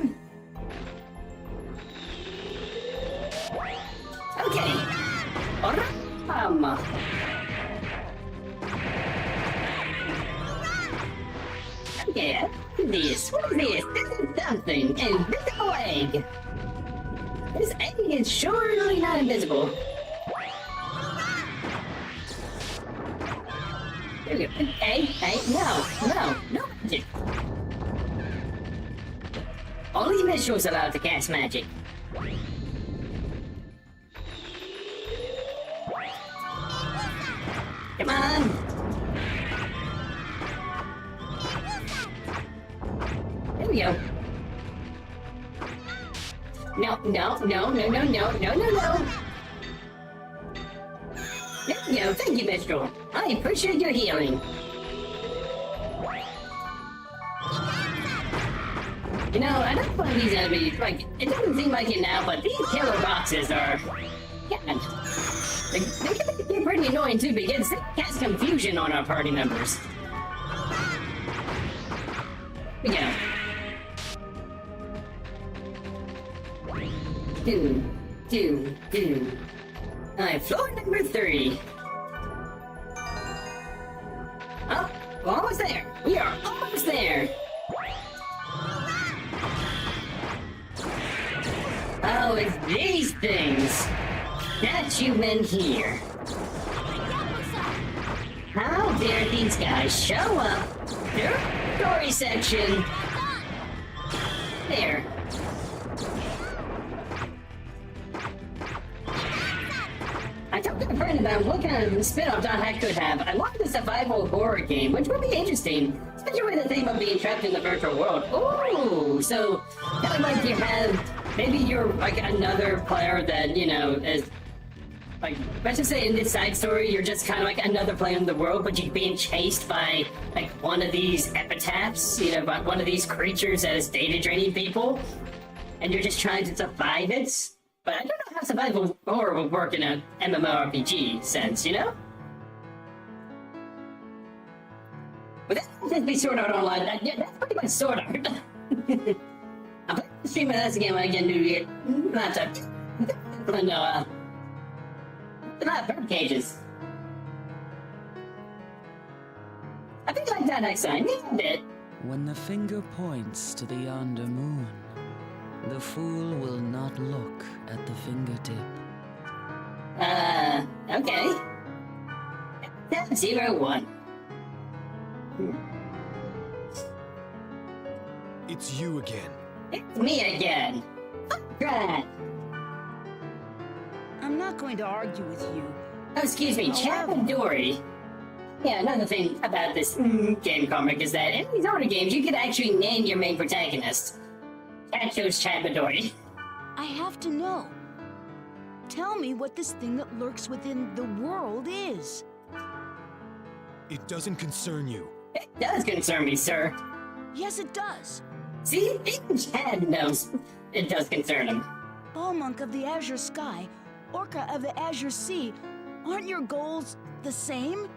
Okay. Okay, this. What is this? This is something. Invisible egg. This egg is surely not invisible. There we go. Hey, no magic. Only Mistral's allowed to cast magic. Come on! There we go. No. There we go. Thank you, Mistral. I appreciate your healing. You know, I don't find these enemies, like, it doesn't seem like it now, but these killer boxes are... Yeah, they can be pretty annoying too, because they cast confusion on our party members. Here we go. Do. Alright, floor number 3. Oh, we're almost there. We are almost there. Oh, it's these things. Got you in here. How dare these guys show up? Story section. There. I talked to a friend about what kind of spin-off .hack could have. I wanted a survival horror game, which would be interesting, especially with the theme of being trapped in the virtual world. Ooh, so kind of like you have, maybe you're like another player that, you know, is like, let's just say in this side story, you're just kind of like another player in the world, but you're being chased by like one of these epitaphs, you know, by one of these creatures that is data draining people, and you're just trying to survive it. But I don't know how survival horror will work in an MMORPG sense, you know? But that would just be Sword Art Online. Yeah, that's pretty much Sword Art. I'll play the stream of this again when I get new laptop. No, not bird cages. I think like that next time. Yeah, a bit. When the finger points to the yonder moon, the fool will not look at the fingertip. Okay. 01. It's you again. It's me again. Right. I'm not going to argue with you. Oh, excuse me, Chapadori. Yeah, another thing about this game comic is that in these older games, you could actually name your main protagonist. I chose Chapadori. I have to know. Tell me what this thing that lurks within the world is. It doesn't concern you. It does concern me, sir. Yes, it does. See, even Chad knows it does concern him. Ballmonk of the Azure Sky, Orca of the Azure Sea, aren't your goals the same?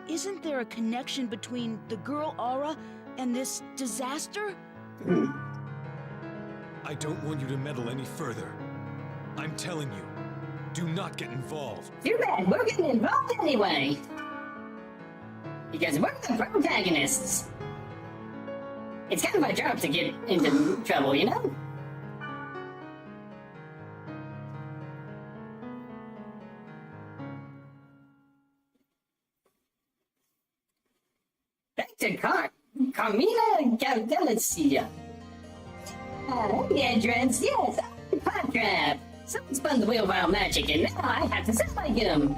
Isn't there a connection between the girl Aura and this disaster? I don't want you to meddle any further. I'm telling you, do not get involved. Too bad, we're getting involved anyway. Because we're the protagonists. It's kind of my job to get into trouble, you know? Back to Carmina Galicia. The entrance, yes, Pot Trap. Someone spun the wheel while magic, and now I have to sound like him.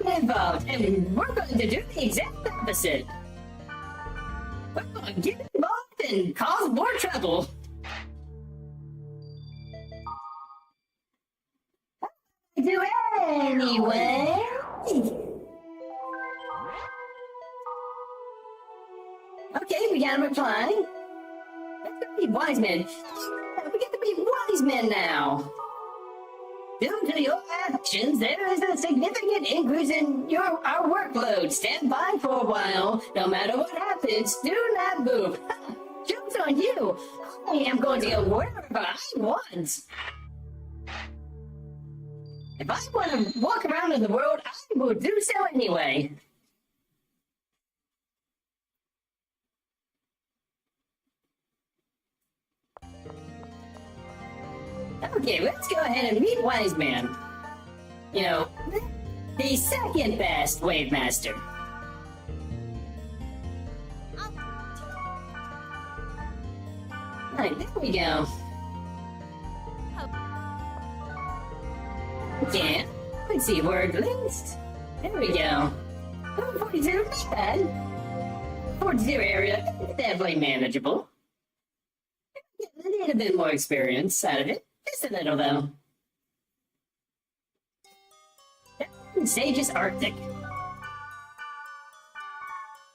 Get involved, and we're going to do the exact opposite. We're going to get involved and cause more trouble. Do anyway. Okay, we got a reply. Let's go be wise men. Yeah, we get to be wise men now. Due to your actions, there is a significant increase in our workload. Stand by for a while. No matter what happens, do not move. Joke's on you. I am going to go wherever I want. If I want to walk around in the world, I will do so anyway. Okay, let's go ahead and meet Wise Man. You know, the second best Wave Master. Alright, there we go. Okay, let's see, word list. There we go. 42, not bad. 42 area, definitely manageable. Get a little bit more experience out of it. Just a little, though. Sage's Arctic.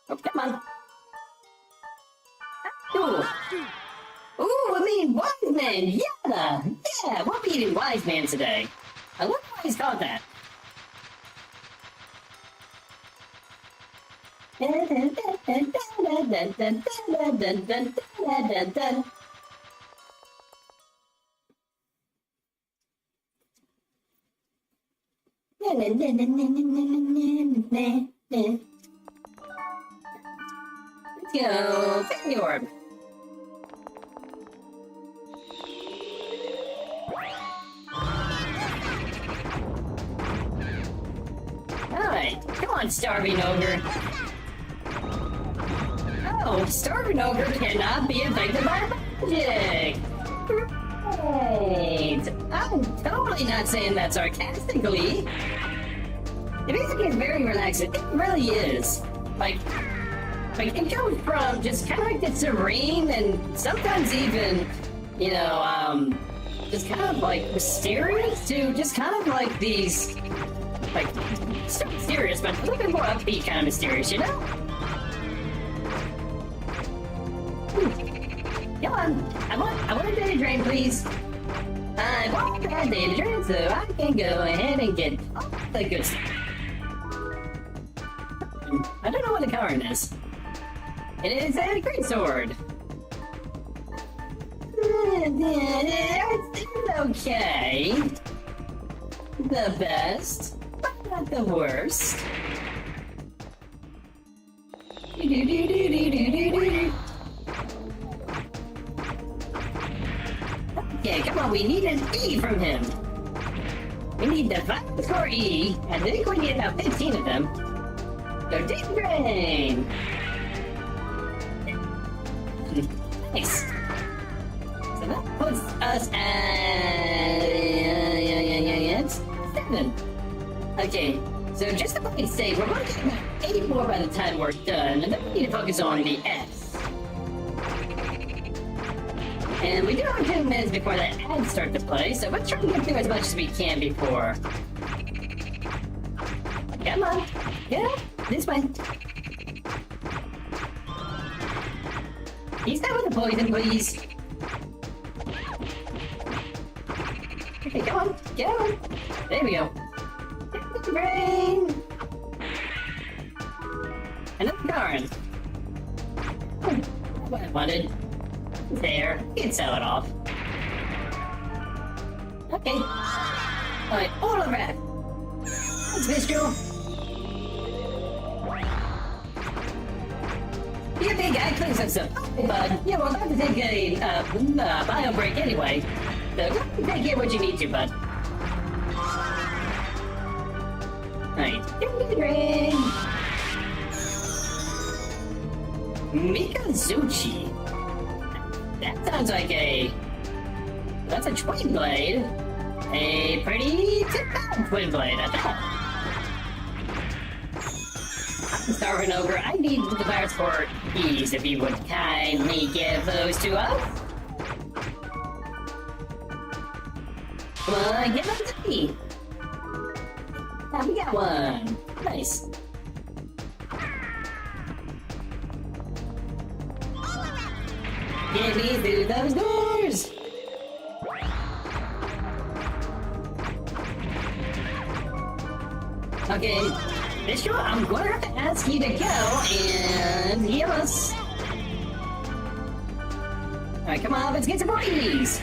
Oh, come on. Ooh, I mean, Wise Man, yeah! Yeah, we'll be eating Wise Man today. I wonder why he's called that. Let's go. Fairy orb. Alright, come on, Starving Ogre. Oh, Starving Ogre cannot be affected by magic! Great! I'm totally not saying that sarcastically. It basically is very relaxing. It really is. Like it goes from just kind of like the serene and sometimes even, you know, just kind of like mysterious to just kind of like these, like, still mysterious, but a little bit more upbeat kind of mysterious, you know? Come on, I want a data drain, please. I want that data drain so I can go ahead and get all the good stuff. I don't know what the current is. It is a great sword. It's okay. The best, but not the worst. Okay, come on, we need an E from him. We need the final score E, and I think we need about 15 of them. So Deep Drain! Nice. So that puts us at 7. Okay, so just to play safe, we're going to get about 8 more by the time we're done, and then we need to focus on the S. And we do have 10 minutes before the ads start to play, so let's try to get through as much as we can before. Come on, get up, this way. He's done with the poison, please. Okay, come on, get on. There we go. Brain. Another card. What I wanted. There, you can sell it off. Okay. Alright, all of that. Thanks, Mistral. Be a big guy, clean some stuff. Hey, bud. Yeah, we're about to take a bio break anyway. So go take care what you need to, bud. Alright. Ring. Mikazuchi. That sounds like that's a twin blade. A pretty tip-top twin blade at that. Starving Ogre, I need the virus for keys if you would kindly give those to us. Come on, give them to me. Oh, we got one. Nice. Get me through those doors! Okay, Bishop, I'm going to have to ask you to go and heal us. Alright, come on, let's get some bodies!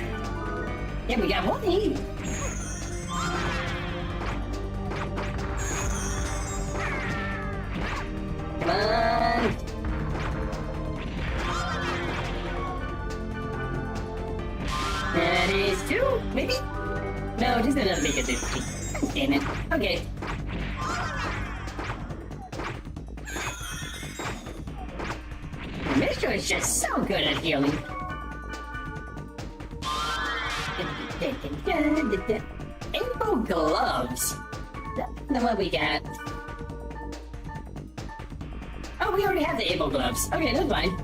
Yeah, we got one E. Come on! That is 2, maybe? No, just another Mikazuchi. Damn it. Okay. Mistral is just so good at healing. Able gloves. That's what we got. Oh, we already have the able gloves. Okay, that's fine.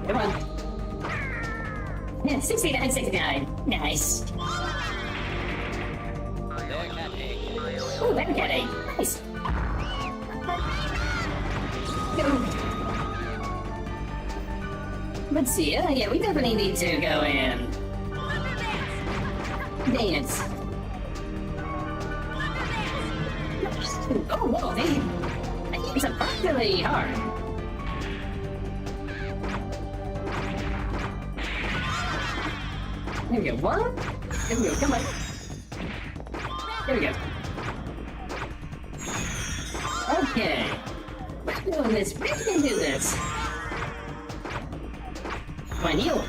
Come on. Yeah, 69, 69. Nice. Oh, Bearcat egg. Nice. Go. Let's see. Yeah, we definitely need to go in. Dance. Oh, whoa, they seem surprisingly hard. There we go, one. There we go, come on. There we go. Okay. We're doing this. We can do this. Come on, heal.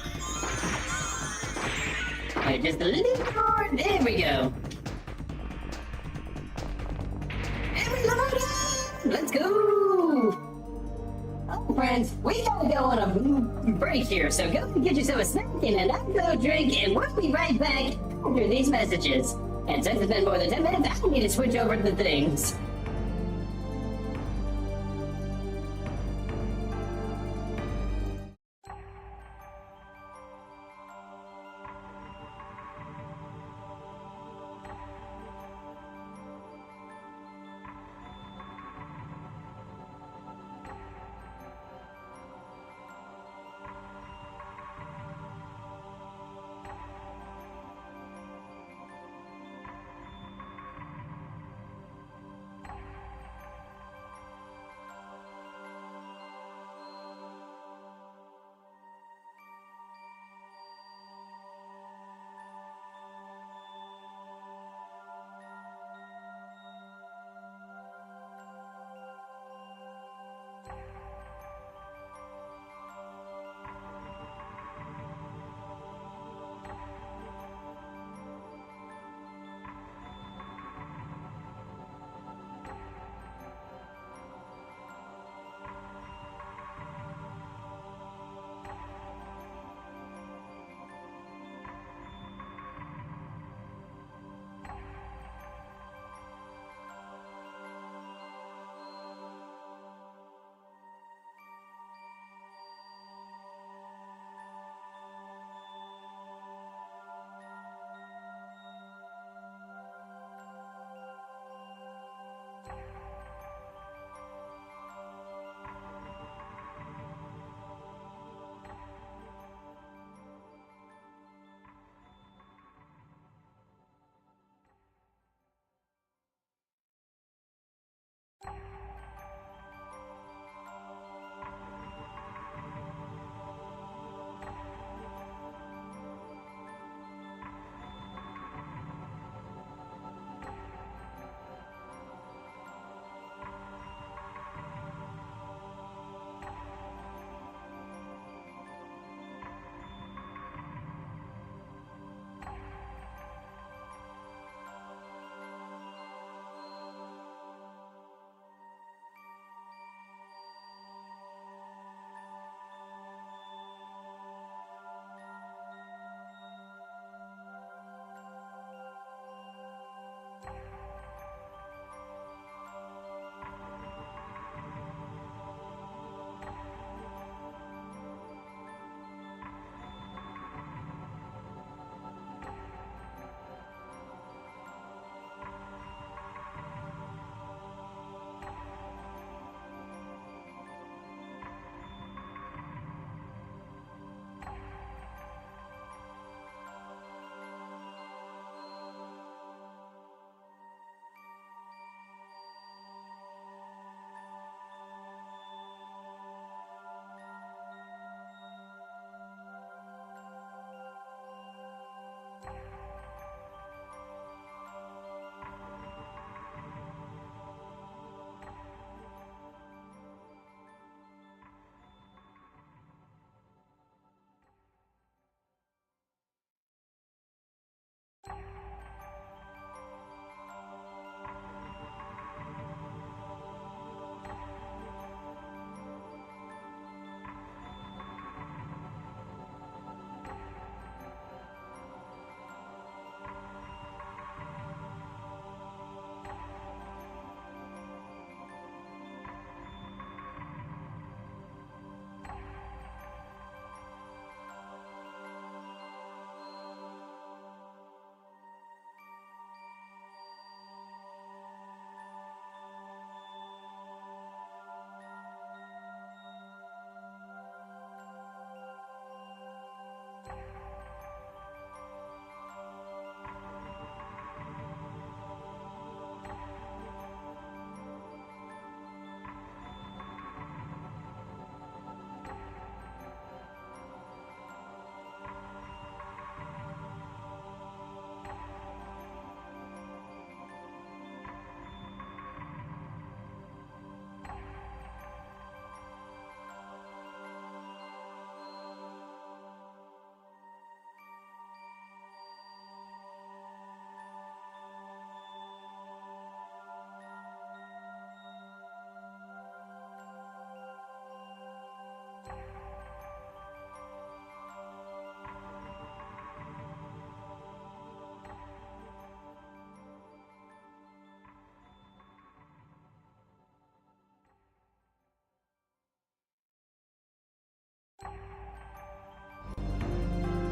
Alright, just a little more. There we go. And we load up! Let's go! Oh, friends, we gotta go on a break here, so go and get yourself a snack and an alcohol drink, and we'll be right back after these messages. And since it's been more than 10 minutes, I need to switch over to the things.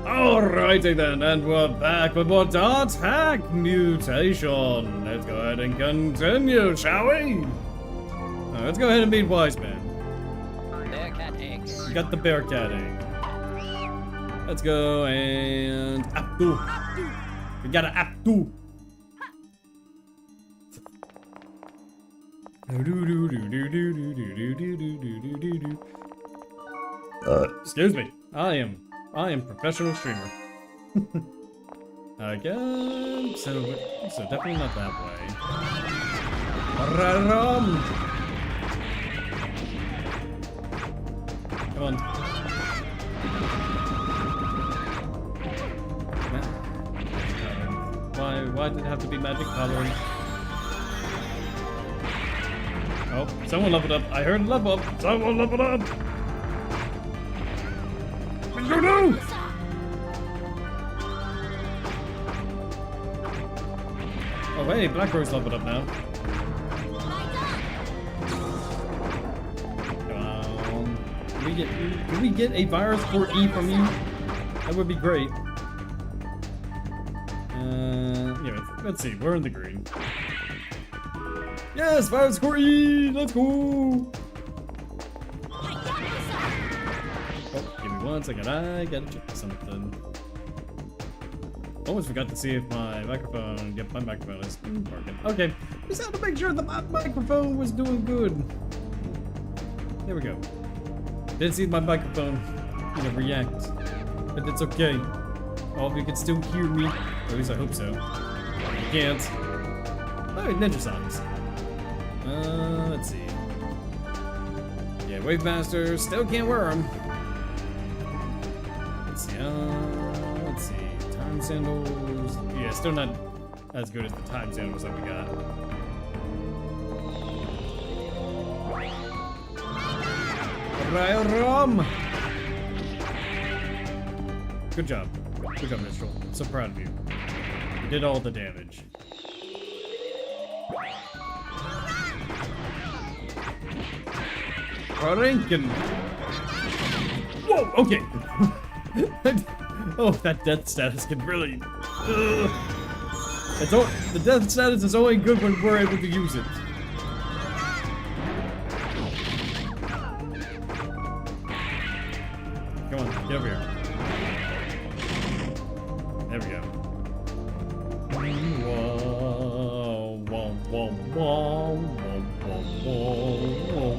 Alrighty then, and we're back with more Dart Hack Mutation. Let's go ahead and continue, shall we? Let's go ahead and beat Wise Man. Bearcat eggs. We got the Bearcat egg. Let's go and Aptu. We got an Aptu. Excuse me. I am professional streamer. Again, so definitely not that way. Come on. Why did it have to be magic coloring? Oh, someone leveled up. I heard level up. Someone leveled up. No! Oh hey, Black Rose leveled up now. Come on. Can we get a virus core E from you? That would be great. Yeah, let's see. We're in the green. Yes, virus core E. Let's go. Oh, give me 1 second. I gotta check something. Almost forgot to see if my microphone. Yep, my microphone is working. Okay, just had to make sure that my microphone was doing good. There we go. Didn't see my microphone, react, but it's okay. All of you can still hear me, or at least I hope so. You can't. Oh, ninja songs. Let's see. Yeah, Wave Master still can't wear them. Let's see. Time sandals. Yeah, still not as good as the time sandals that we got. Rum. Good job. Good job, Mistral. I'm so proud of you. You did all the damage. Rankin. Whoa, okay. Oh, that death status can really... the death status is only good when we're able to use it. Come on, get over here. There we go. Whoa, whoa, whoa, whoa, whoa, whoa, whoa.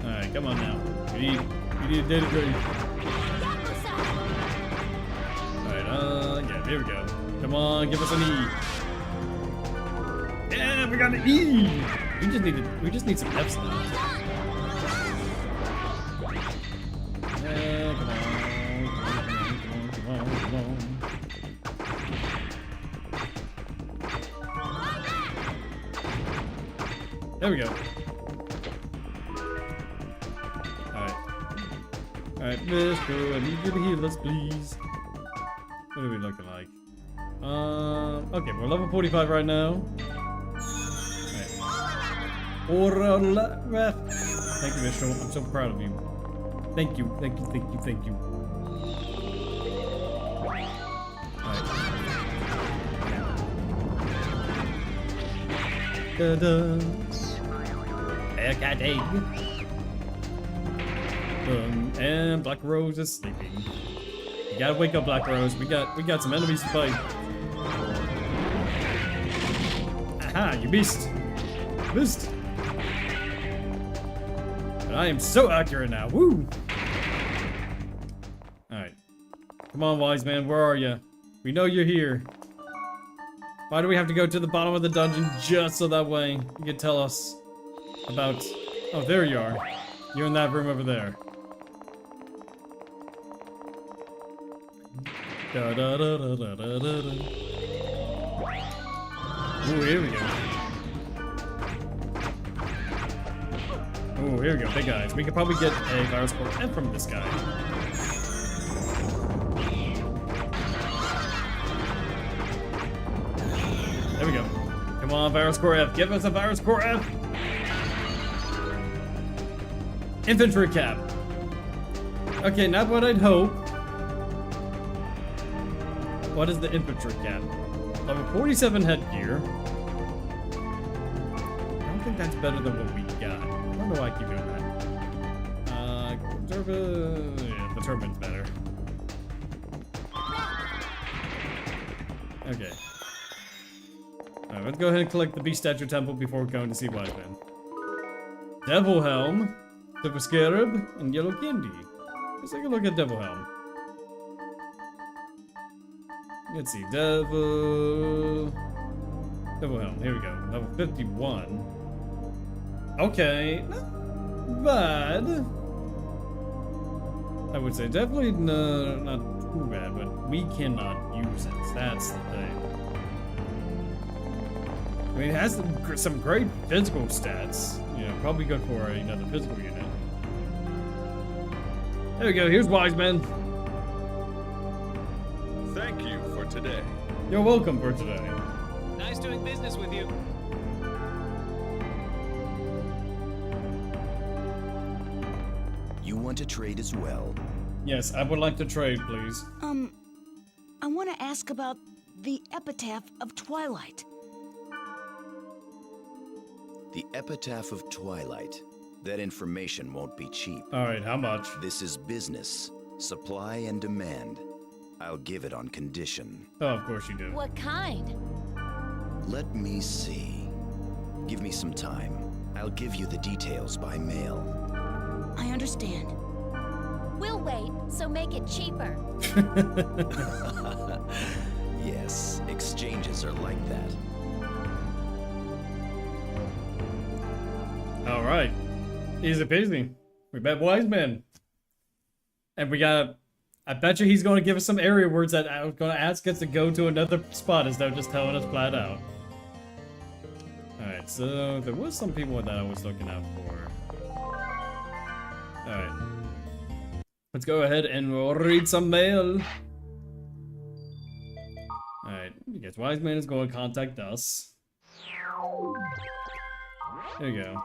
Alright, come on now. You need to do it. Alright, yeah, here we go. Come on, give us an E. Yeah, we got an E! We just need some F's now. Yeah, come on. There we go. Alright, Mr. I need you to heal us, please. What are we looking like? Okay, we're level 45 right now. Alright. Thank you, Mr. I'm so proud of you. Thank you. Alright. Ta-da! Bearcat egg. And Black Rose is sleeping. You gotta wake up, Black Rose. We got some enemies to fight. Aha, you missed. Missed. But I am so accurate now. Woo! Alright. Come on, Wise Man, where are you? We know you're here. Why do we have to go to the bottom of the dungeon just so that way you can tell us about... Oh, there you are. You're in that room over there. Da da da da da da da. Ooh, here we go. Ooh, here we go, big guys. We could probably get a virus core F from this guy. There we go. Come on, virus core F. Give us a virus core F. Infantry cap. Okay, not what I'd hope. What is the infantry cap? Level 47 headgear. I don't think that's better than what we got. I don't know why I keep doing that. Yeah, the turban's better. Okay. Alright, let's go ahead and collect the Beast Statue Temple before going to see Wise Man. Devil Helm, Silver Scarab, and Yellow Candy. Let's take a look at Devil Helm. Let's see, Devil Helm, here we go. Level 51. Okay, not bad. I would say definitely not too bad, but we cannot use it. That's the thing. I mean, it has some great physical stats. You know, probably good for another physical unit. There we go. Here's Wise Man. Thank you for today. You're welcome for today. Nice doing business with you. You want to trade as well? Yes, I would like to trade, please. I want to ask about the Epitaph of Twilight. The Epitaph of Twilight. That information won't be cheap. All right, how much? This is business. Supply and demand. I'll give it on condition. Oh, of course you do. What kind? Let me see. Give me some time. I'll give you the details by mail. I understand. We'll wait, so make it cheaper. Yes, exchanges are like that. All right. Easy peasy. We bet Wise Man. And we got... I bet you he's going to give us some area words that I was going to ask us to go to another spot instead of just telling us flat out. Alright, so there was some people that I was looking out for. Alright. Let's go ahead and we'll read some mail. Alright, I guess Wise Man is going to contact us. There you go.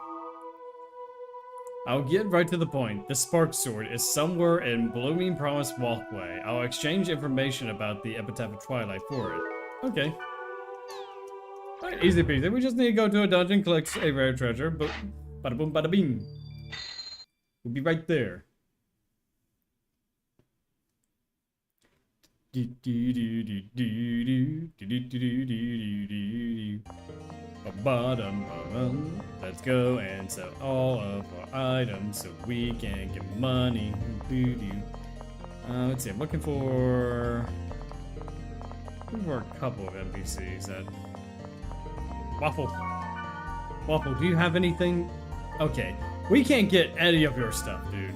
I'll get right to the point. The Spark Sword is somewhere in Blooming Promise Walkway. I'll exchange information about the Epitaph of Twilight for it. Okay. Alright, easy peasy. We just need to go to a dungeon, collect a rare treasure, but bada boom, bada bing. We'll be right there. Let's go and sell all of our items so we can get money. Let's see, I'm looking for a couple of NPCs that... Waffle, do you have anything? Okay, we can't get any of your stuff, dude.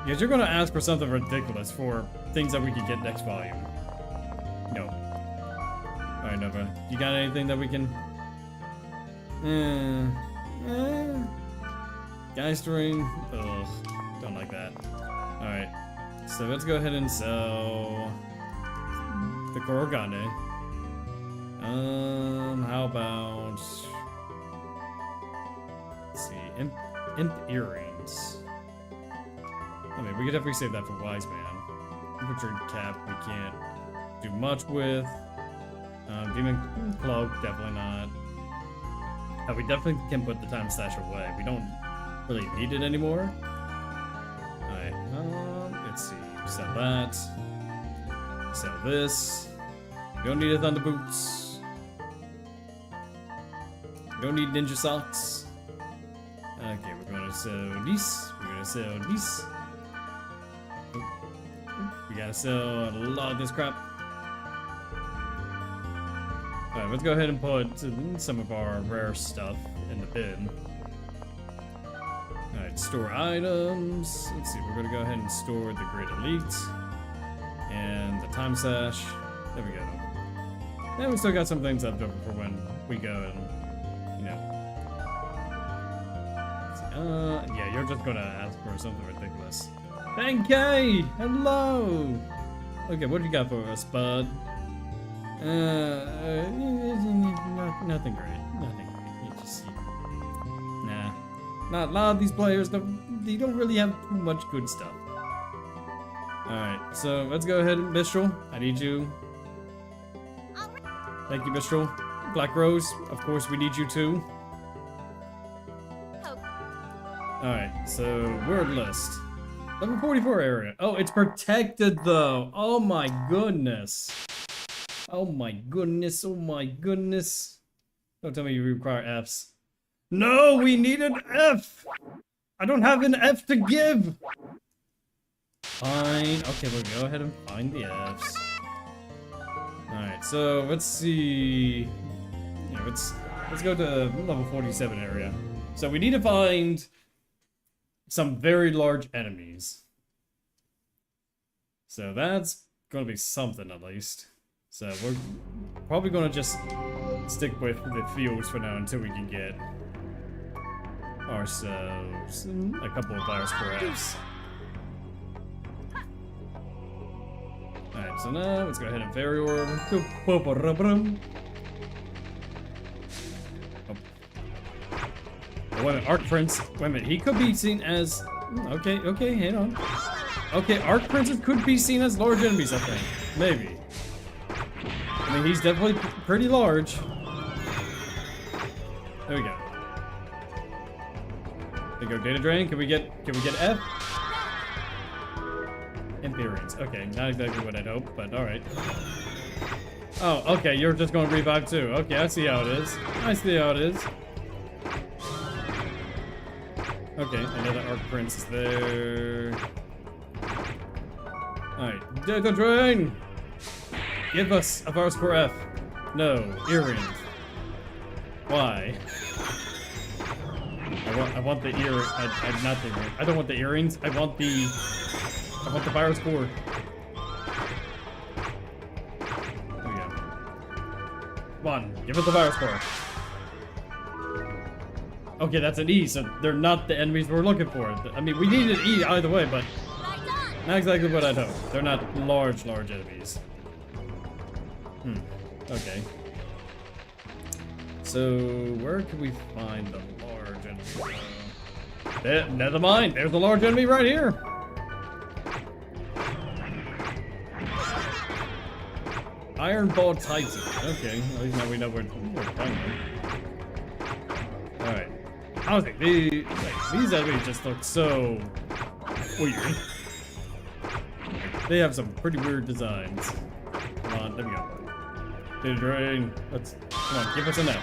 Because you're gonna ask for something ridiculous for things that we can get next volume. No. Alright, Nova, you got anything that we can... Geistering. Ugh, don't like that. Alright, so let's go ahead and sell the Korogane. How about... Let's see, imp earrings. I mean, we could definitely save that for Wise Man. Infantry cap, we can't do much with. Demon cloak, definitely not. We definitely can put the time stash away. We don't really need it anymore. Alright, let's see. Sell that. Sell this. We don't need a Thunder Boots. We don't need Ninja Socks. Okay, we're gonna sell these. We're gonna sell these. We gotta sell a lot of this crap. Alright, let's go ahead and put some of our rare stuff in the bin. Alright, store items. Let's see, we're gonna go ahead and store the Great Elite. And the Time Sash. There we go. And we still got some things left over for when we go and, you know. Yeah, you're just gonna ask for something ridiculous. 10K! Hello! Okay, what do you got for us, bud? Nothing great. Nothing great. You just, nah. Not a lot of these players they don't really have too much good stuff. Alright, so let's go ahead and Mistral. I need you. Thank you, Mistral. Black Rose, of course we need you too. Alright, so word list. Level 44 area. Oh, it's protected though. Oh my goodness. Oh my goodness. Oh my goodness. Don't tell me you require Fs. No, we need an F. I don't have an F to give. Fine. Okay, we'll go ahead and find the Fs. Alright, so let's see. Yeah, let's go to level 47 area. So we need to find some very large enemies. So that's gonna be something at least. So we're probably gonna just stick with the fields for now until we can get ourselves a couple of virus crafts. Alright, so now let's go ahead and fairy orb. Wait a minute, Arc Prince. Wait a minute, he could be seen as. Okay, hang on. Okay, Arc Princes could be seen as large enemies, I think. Maybe. I mean, he's definitely pretty large. There we go. There we go, Data Drain. Can we get F? Empyreans. Okay, not exactly what I'd hoped, but alright. Oh, okay, you're just going to revive too. Okay, I see how it is. I see how it is. Okay, another Arc Prince is there. Alright, Data Drain! Give us a virus core F. No, earrings. Why? I want the ear. Not the earrings. I don't want the earrings. I want the virus core. There we go. Come on, give us the virus core. Okay, that's an E, so they're not the enemies we're looking for. I mean, we need an E either way, but not exactly what I'd hope. They're not large enemies. Okay. So, where can we find the large enemy? Never mind, there's the large enemy right here. Iron Ball Titan. Okay, at least now we know where to find them. Alright. I was like, these enemies just look so weird. They have some pretty weird designs. Come on, there we go. Data Drain. Come on, give us an F.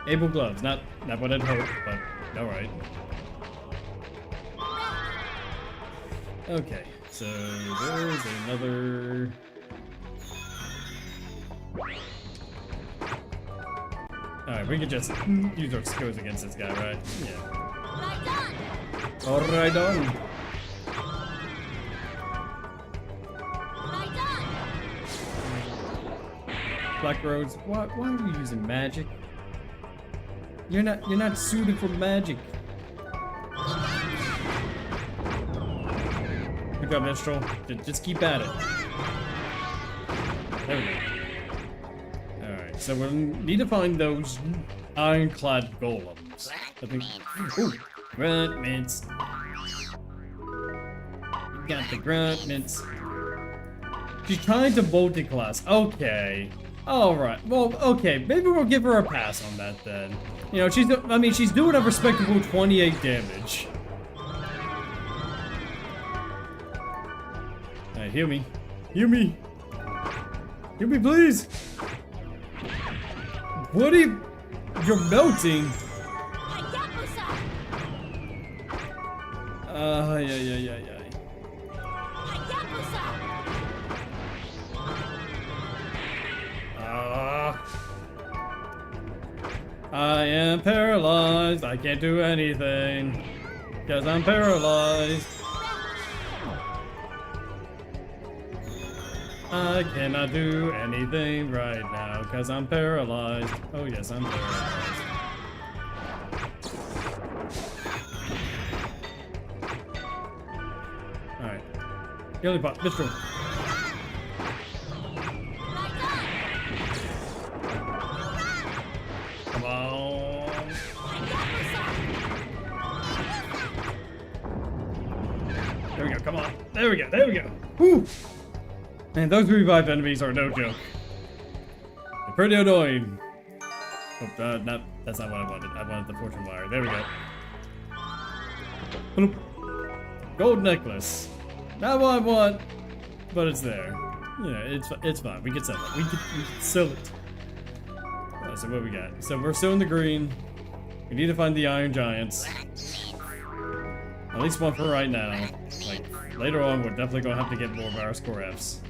Able gloves, not what I'd hoped, but alright. Okay, so there's another. Alright, we can just use our skills against this guy, right? Yeah. Alright on. Black Rose, why are you using magic? You're not suited for magic. Good job, Mistral. Just keep at it. There we go. Alright, so we need to find those ironclad golems. I think. Ooh, grunt mints. You got the grunt mints. She's trying to multi-class. Okay. Alright, well, okay, maybe we'll give her a pass on that then. You know, she's doing a respectable 28 damage. Alright, heal me. Heal me! Heal me, please! What are you... You're melting! Yeah. I am paralyzed. I can't do anything because I'm paralyzed. I cannot do anything right now because I'm paralyzed. Oh yes, I'm paralyzed. Alright. Gilly Pop, Mistral. Come on. There we go, come on. There we go, there we go. Woo! Man, those revived enemies are no joke. They're pretty annoying. Oh, that's not what I wanted. I wanted the fortune wire. There we go. Bloop. Gold necklace. Not what I want, but it's there. Yeah, it's fine. We can sell it. We can sell it. Alright, so what we got? So we're still in the green. We need to find the Iron Giants. At least one for right now. Like, later on, we're definitely gonna have to get more of our score Fs.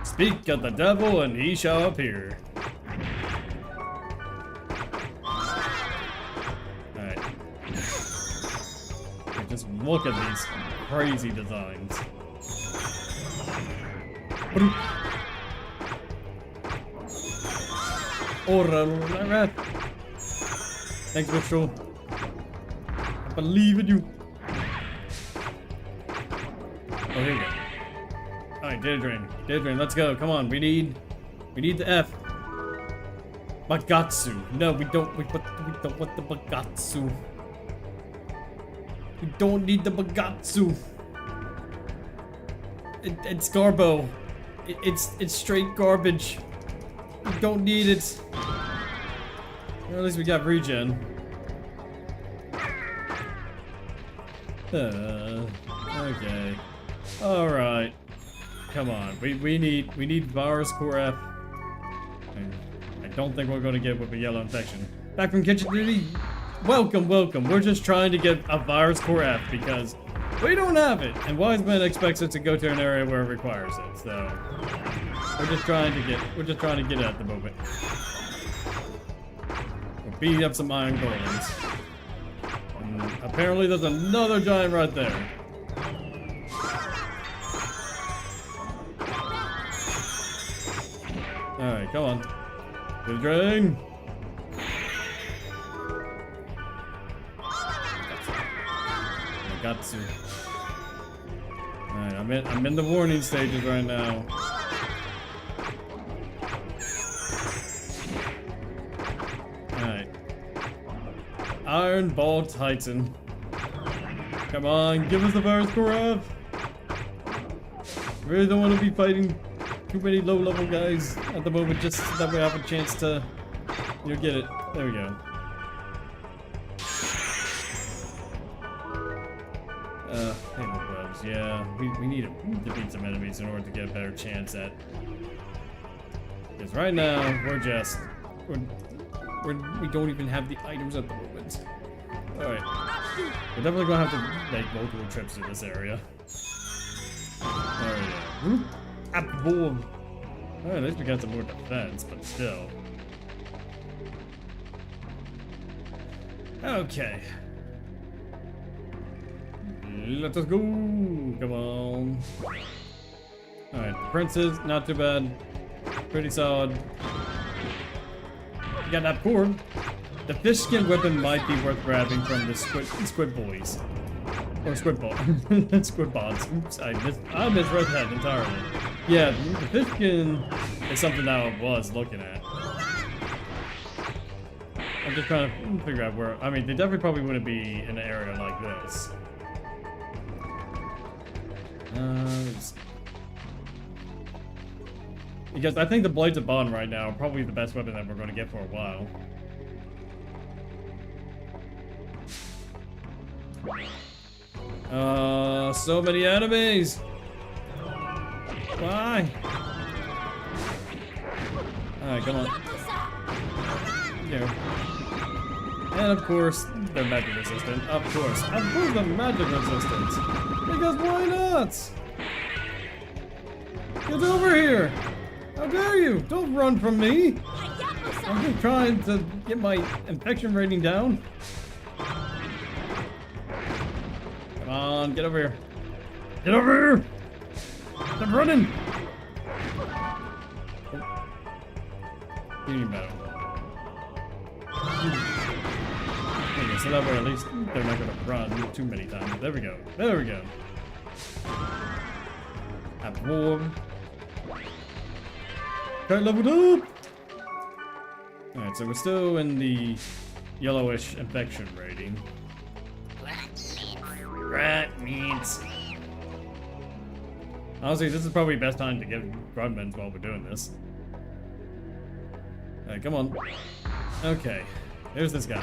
Speak of the devil, and he shall appear. Alright. Just look at these crazy designs. Alright. Thanks, Mitchell. I believe in you. Oh, here we go. Alright, data drain, let's go. Come on, we need the F. Bagatsu. No, we don't want the Bagatsu. We don't need the Bagatsu. It's Garbo. It's straight garbage. We don't need it. Well, at least we got regen. Okay. Alright. Come on. We need virus core F. I don't think we're gonna get with a yellow infection. Back from kitchen duty. Welcome. We're just trying to get a virus core F because we don't have it, and Wiseman expects us to go to an area where it requires it. So we're just trying to get it at the moment. We're beating up some iron golems. And apparently there's another giant right there. Alright, come on. Good drain. Gatsu. Alright, I'm in the warning stages right now. Alright. Iron Ball Titan. Come on, give us the virus core up. Really don't want to be fighting too many low-level guys at the moment, just so that we have a chance to, get it. There we go. Halo gloves, yeah. We need to defeat some enemies in order to get a better chance at. Because right now, we don't even have the items at the moment. Alright. We're definitely gonna have to make multiple trips to this area. There we go. Alright, at least we got some more defense, but still. Okay. Let us go. Come on. Alright, princes, not too bad. Pretty solid. You got that core. The fish skin weapon might be worth grabbing from the squid boys. Or squid ball. Squid bots. Oops, I misread that entirely. Yeah, the fish skin is something that I was looking at. I'm just trying to figure out where. I mean, they definitely probably wouldn't be in an area like this. Because I think the Blades of Bond right now are probably the best weapon that we're going to get for a while. So many enemies! Why? Alright, come on. Go. And of course, they're magic resistant. Of course they're magic resistant. Because why not? Get over here! How dare you! Don't run from me! I'm just trying to get my infection rating down. Come on, get over here. Get over here! Stop running! Union battle. Okay, so that way at least they're not gonna run too many times. There we go. There we go. Absorb. Okay, leveled up! Alright, so we're still in the yellowish infection rating. rat meat. Honestly, this is probably the best time to give Grunmans while we're doing this. Alright, come on. Okay, there's this guy.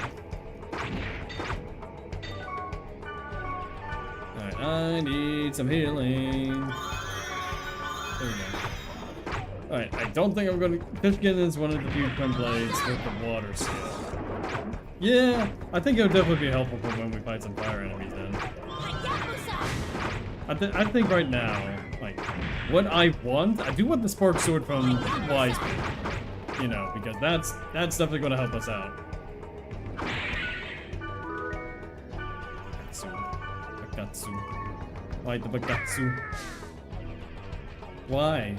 Alright, I need some healing. There we go. Alright, I don't think I'm gonna... Fishkin is one of the few twin blades with the water skill. Yeah, I think it would definitely be helpful for when we fight some fire enemies then. I think right now, like, what I want... I do want the spark sword from Wiseman. You know, because that's definitely gonna help us out. Bagatsu. Why the Bagatsu? Why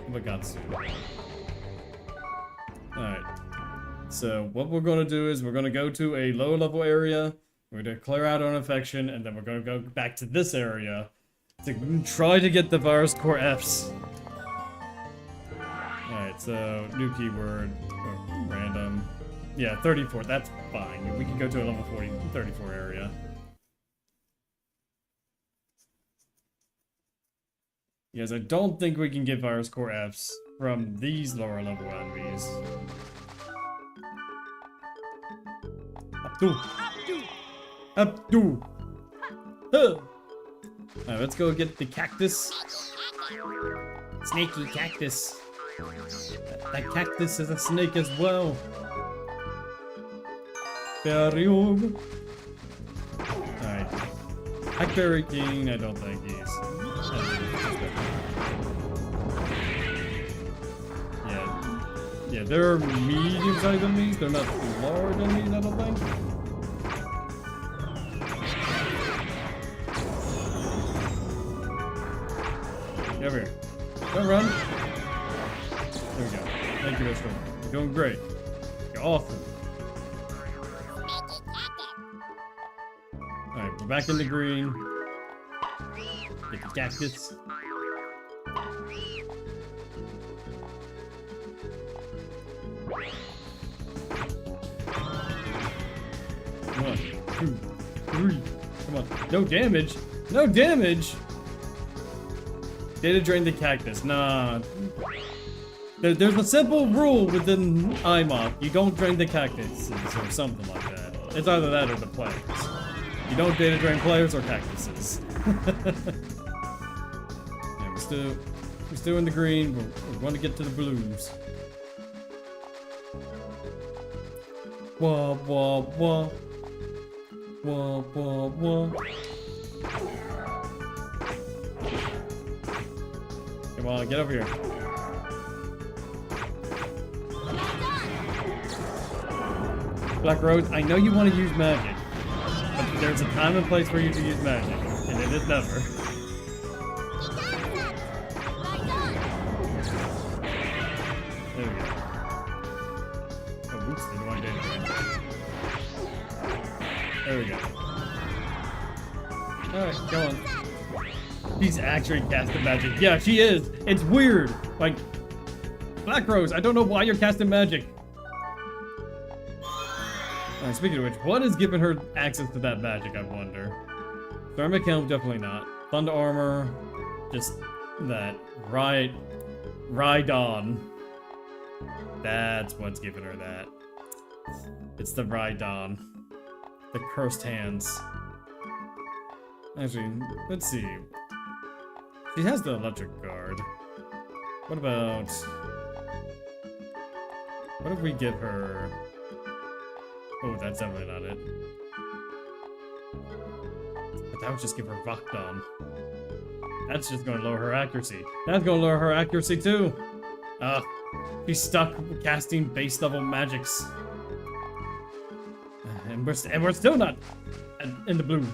the Bagatsu? Alright. So, what we're gonna do is we're gonna go to a lower level area, we're gonna clear out our infection, and then we're gonna go back to this area to try to get the virus core Fs. Alright, so, new keyword, random. Yeah, 34, that's fine. We can go to a level 34 area. Yes, I don't think we can get virus core Fs from these lower level enemies. Abdu! Huh. Alright, let's go get the cactus. Snaky cactus. That cactus is a snake as well. Alright. Blackberry King, I don't think he's... Yeah, they're medium-sized enemies. They're not large enemies, I don't think. Get over here. Don't run. There we go. Thank you, Mr. You're doing great. You're awesome. Alright, we're back in the green. Get the cactus. Come on. 2, 3. Come on. No damage. No damage. Data drain the cactus. Nah. There's a simple rule within IMOC. You don't drain the cactuses or something like that. It's either that or the players. You don't data drain players or cactuses. Yeah, we're still in the green. We're going to get to the blues. Wah wah wah. Wah wah wah. Come on, get over here. Black Rose, I know you want to use magic, but there's a time and place for you to use magic, and it is never. There we go. Oh, oops, didn't want to do anything. There we go. Alright, go on. She's actually casting magic. Yeah, she is. It's weird. Like, Black Rose, I don't know why you're casting magic. Speaking of which, what is giving her access to that magic, I wonder? Thermic Helm, definitely not. Thunder Armor, just that. Rhydon. That's what's giving her that. It's the Rhydon. The Cursed Hands. Actually, let's see. She has the Electric Guard. What about... What if we give her... Oh, that's definitely not it. But that would just give her Vakdon. That's just going to lower her accuracy. That's going to lower her accuracy too. She's stuck casting base level magics. And we're still not in the blue.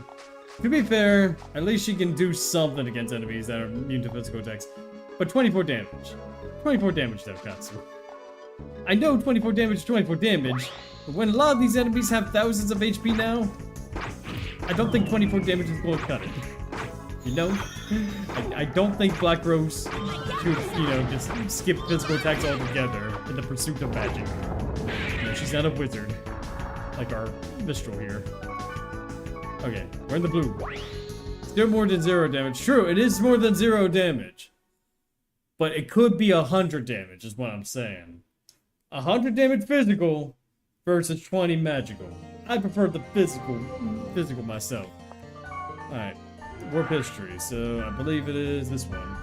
To be fair, at least she can do something against enemies that are immune to physical attacks. But 24 damage. 24 damage though, Katsu. I know 24 damage is 24 damage, but when a lot of these enemies have thousands of HP now, I don't think 24 damage is going to cut it. You know? I don't think Black Rose should, you know, just skip physical attacks altogether in the pursuit of magic. You know, she's not a wizard, like our Mistral here. Okay, we're in the blue. Still more than 0 damage. True, it is more than 0 damage. But it could be 100 damage, is what I'm saying. 100 damage physical versus 20 magical. I prefer the physical myself. Alright, warp history. So I believe it is this one.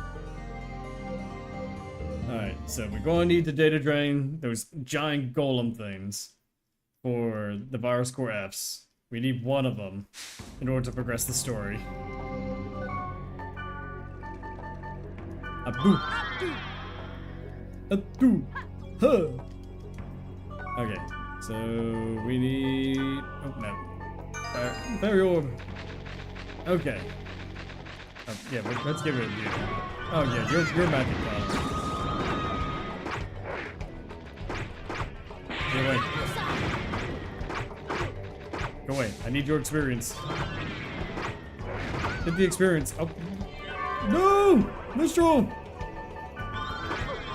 Alright, so we're going to need to data drain those giant golem things for the virus core Fs. We need one of them in order to progress the story. Aboo. Aboo. Huh. Okay, so we need... Oh, no. Fairy orb. Okay. Yeah, let's get rid of you. Oh, yeah, you're magic problem. Go away. Go away. I need your experience. Get the experience. Oh. No! Mistral!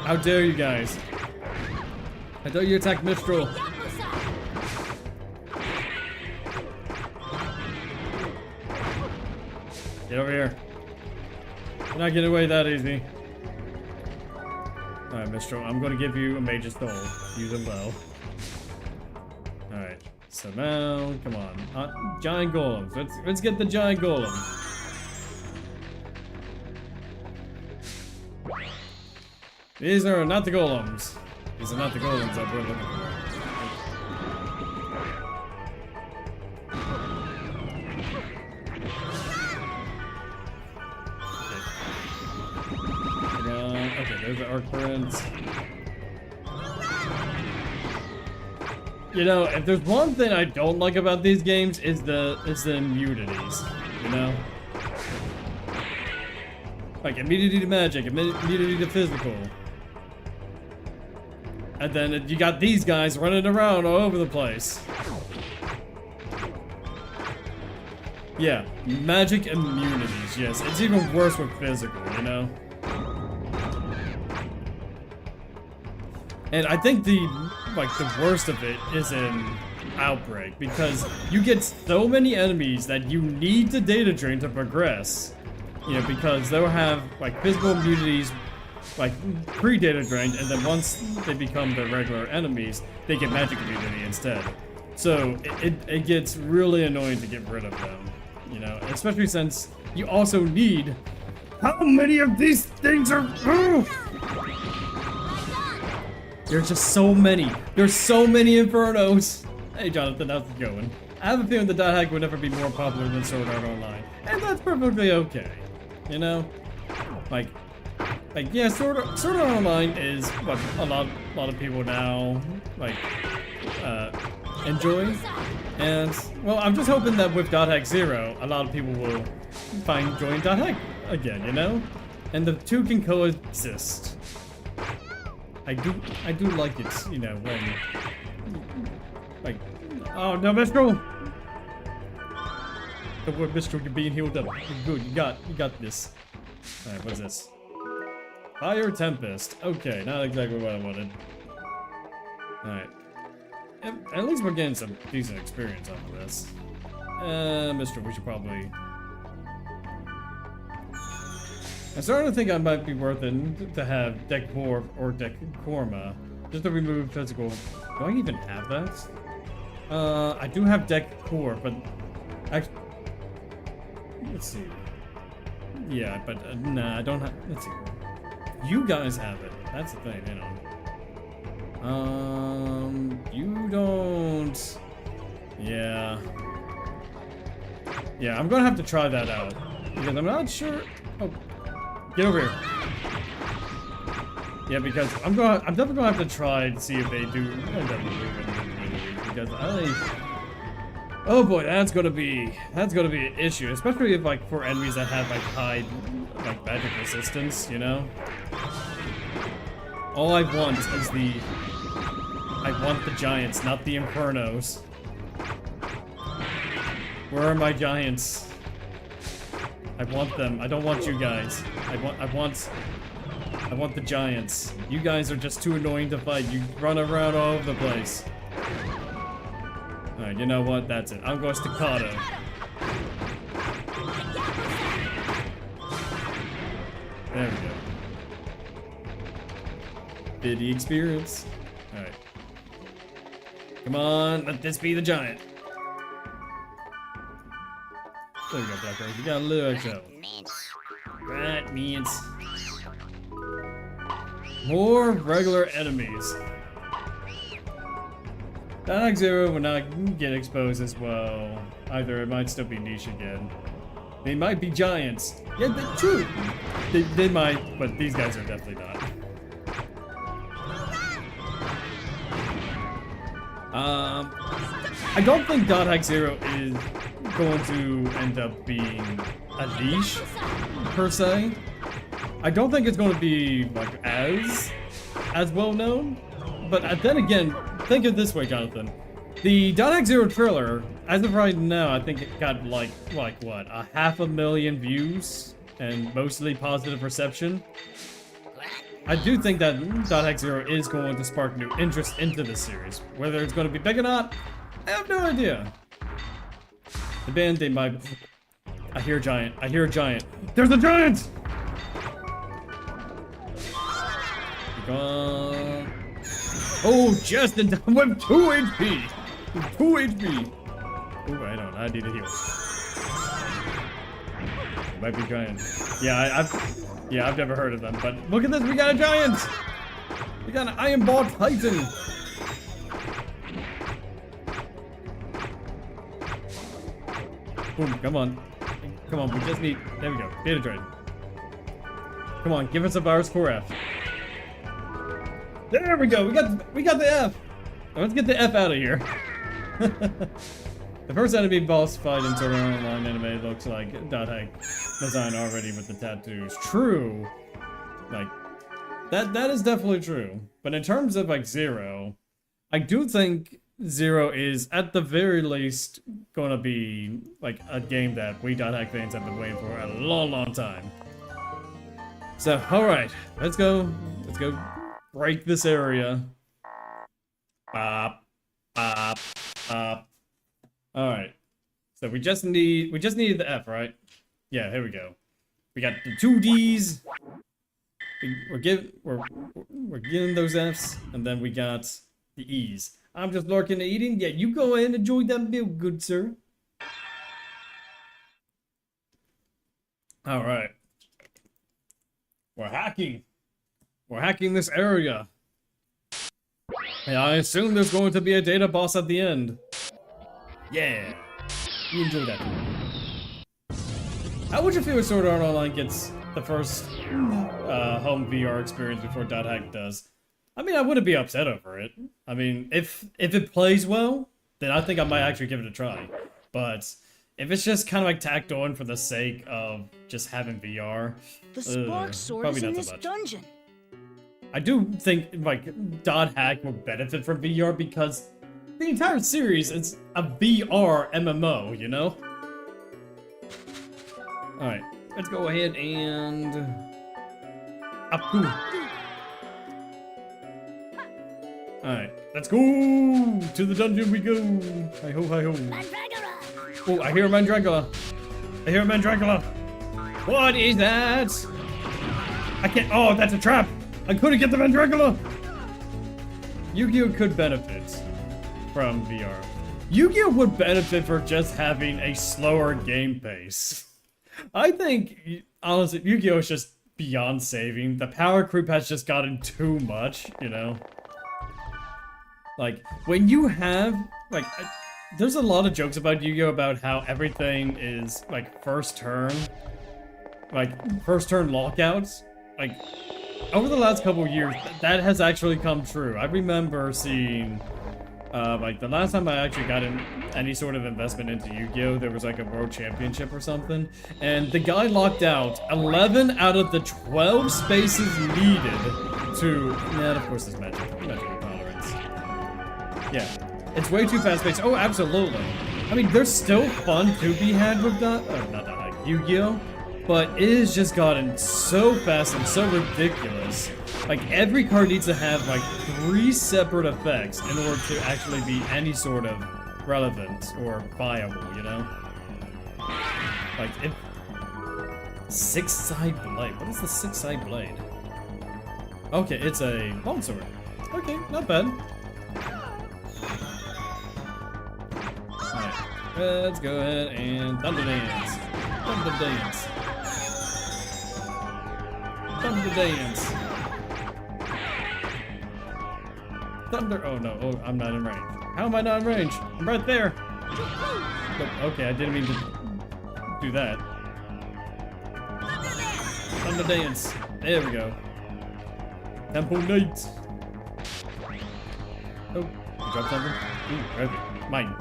How dare you guys? I thought you attacked Mistral. Get over here. You're not getting away that easy. Alright, Mistral, I'm gonna give you a Mage's Soul. Use it well. Alright, so now, come on. Giant golems. Let's get the giant golem. These are not the golems. These are not the golems that we're looking for. Okay, there's the arc currents. You know, if there's one thing I don't like about these games is the immunities, you know? Like immunity to magic, immunity to physical. And then you got these guys running around all over the place. Yeah, magic immunities, yes. It's even worse with physical, you know? And I think the worst of it is in Outbreak, because you get so many enemies that you need to data drain to progress. You know, because they'll have, like, physical immunities, like, pre-data drained, and then once they become the regular enemies, they get magic immunity instead. So, it gets really annoying to get rid of them, you know? Especially since you also need... How many of these things are... There's just so many. There's so many Infernos. Hey, Jonathan, how's it going? I have a feeling the dot hack would never be more popular than Sword Art Online. And that's perfectly okay. You know? Like, yeah, Sword Art Online is what a lot of people now, like, enjoy. And, well, I'm just hoping that with Dot Hack 0, a lot of people will find join Dot Hack again, you know? And the two can coexist. I do like it, you know, when, like, oh, no, Mistral! Don't worry, Mistral, you're being healed up. You're good, you got this. Alright, what's this? Fire Tempest. Okay, not exactly what I wanted. Alright. At least we're getting some decent experience off of this. Mistral, we should probably... I'm starting to think I might be worth it to have Deck Vor or Deck Korma, just to remove physical. Do I even have that? I do have Deck Core, but actually, let's see. Yeah, but nah, I don't have. Let's see. You guys have it. That's the thing. Hang on. You don't. Yeah. Yeah, I'm gonna have to try that out because I'm not sure. Oh. Get over here. Yeah, because I'm definitely gonna have to try to see if they do end up removing because oh boy, that's gonna be an issue, especially if like for enemies that have like high like magic resistance, you know. All I want is the giants, not the Infernos. Where are my giants? I want them. I don't want you guys. I want the giants. You guys are just too annoying to fight. You run around all over the place. Alright, you know what? That's it. I'm going staccato. There we go. Biddy experience. Alright. Come on, let this be the giant. There we go, Black Rose. You got a little extra. Rat mince. More regular enemies. Dark Zero will not get exposed as well. Either it might still be niche again. They might be giants. Yeah, that's true. They might, but these guys are definitely not. I don't think Hack Zero is going to end up being a niche, per se. I don't think it's going to be, like, as well known. But then again, think of it this way, Jonathan. The Hack Zero trailer, as of right now, I think it got like what, 500,000 views and mostly positive reception. I do think that Hack Zero is going to spark new interest into the series. Whether it's going to be big or not, I have no idea. The band, they might... I hear a giant. I hear a giant. There's a giant! Gone. Oh, just in time with 2 HP! 2 HP! Oh, I don't. I need a heal. It might be giant. Yeah, I've never heard of them, but look at this, we got a giant! We got an Iron Ball Titan! Boom, come on. Come on, we just need... There we go, Beta Droid. Come on, give us a Virus 4F. There we go, we got the F! Let's get the F out of here. The first enemy boss fight in Sword Art Online anime looks like .hack design already with the tattoos. True. Like, that is definitely true. But in terms of, like, Zero, I do think Zero is, at the very least, gonna be, like, a game that we .hack fans have been waiting for a long, long time. So, alright. Let's go break this area. Alright. So we just needed the F, right? Yeah, here we go. We got the 2 Ds. We're getting those Fs, and then we got the E's. I'm just lurking and eating. Yeah, you go ahead and enjoy that meal, good sir. Alright. We're hacking. We're hacking this area. And I assume there's going to be a data boss at the end. Yeah. You enjoy that. How would you feel if Sword Art Online gets the first home VR experience before .hack does? I mean, I wouldn't be upset over it. I mean, if it plays well, then I think I might actually give it a try. But if it's just kind of like tacked on for the sake of just having VR, The Spark Sword is in this dungeon. I do think like .hack will benefit from VR because the entire series is a VR MMO, you know? Alright, let's go ahead and... Alright, let's go! To the dungeon we go! Hi-ho, hi-ho. Oh, I hear a Mandragora! I hear a Mandragora! What is that? I can't... Oh, that's a trap! I couldn't get the Mandragora! Yu-Gi-Oh! Could benefit from VR. Yu-Gi-Oh! Would benefit for just having a slower game pace. I think, honestly, Yu-Gi-Oh! Is just beyond saving. The power creep has just gotten too much, you know? Like, when you have, like, there's a lot of jokes about Yu-Gi-Oh! About how everything is, like, first turn lockouts. Like, over the last couple of years, that has actually come true. I remember seeing, like, the last time I actually got in any sort of investment into Yu-Gi-Oh! There was, like, a world championship or something, and the guy locked out 11 out of the 12 spaces needed to... Yeah, of course there's magic intolerance. Yeah, it's way too fast-paced. Oh, absolutely. I mean, there's still fun to be had with Yu-Gi-Oh! But it has just gotten so fast and so ridiculous. Like, every card needs to have, like, 3 separate effects in order to actually be any sort of relevant or viable, you know? Like, Six-side blade. What is the six-side blade? Okay, it's a longsword. Okay, not bad. Alright, let's go ahead and Thunder Dance. Thunder Dance. Thunder Dance. Thunder. Oh no, oh, I'm not in range. How am I not in range? I'm right there. Nope, okay, I didn't mean to do that. Thunder Dance. There we go. Temple Knight. Oh, you dropped something? Ooh, okay. Mine.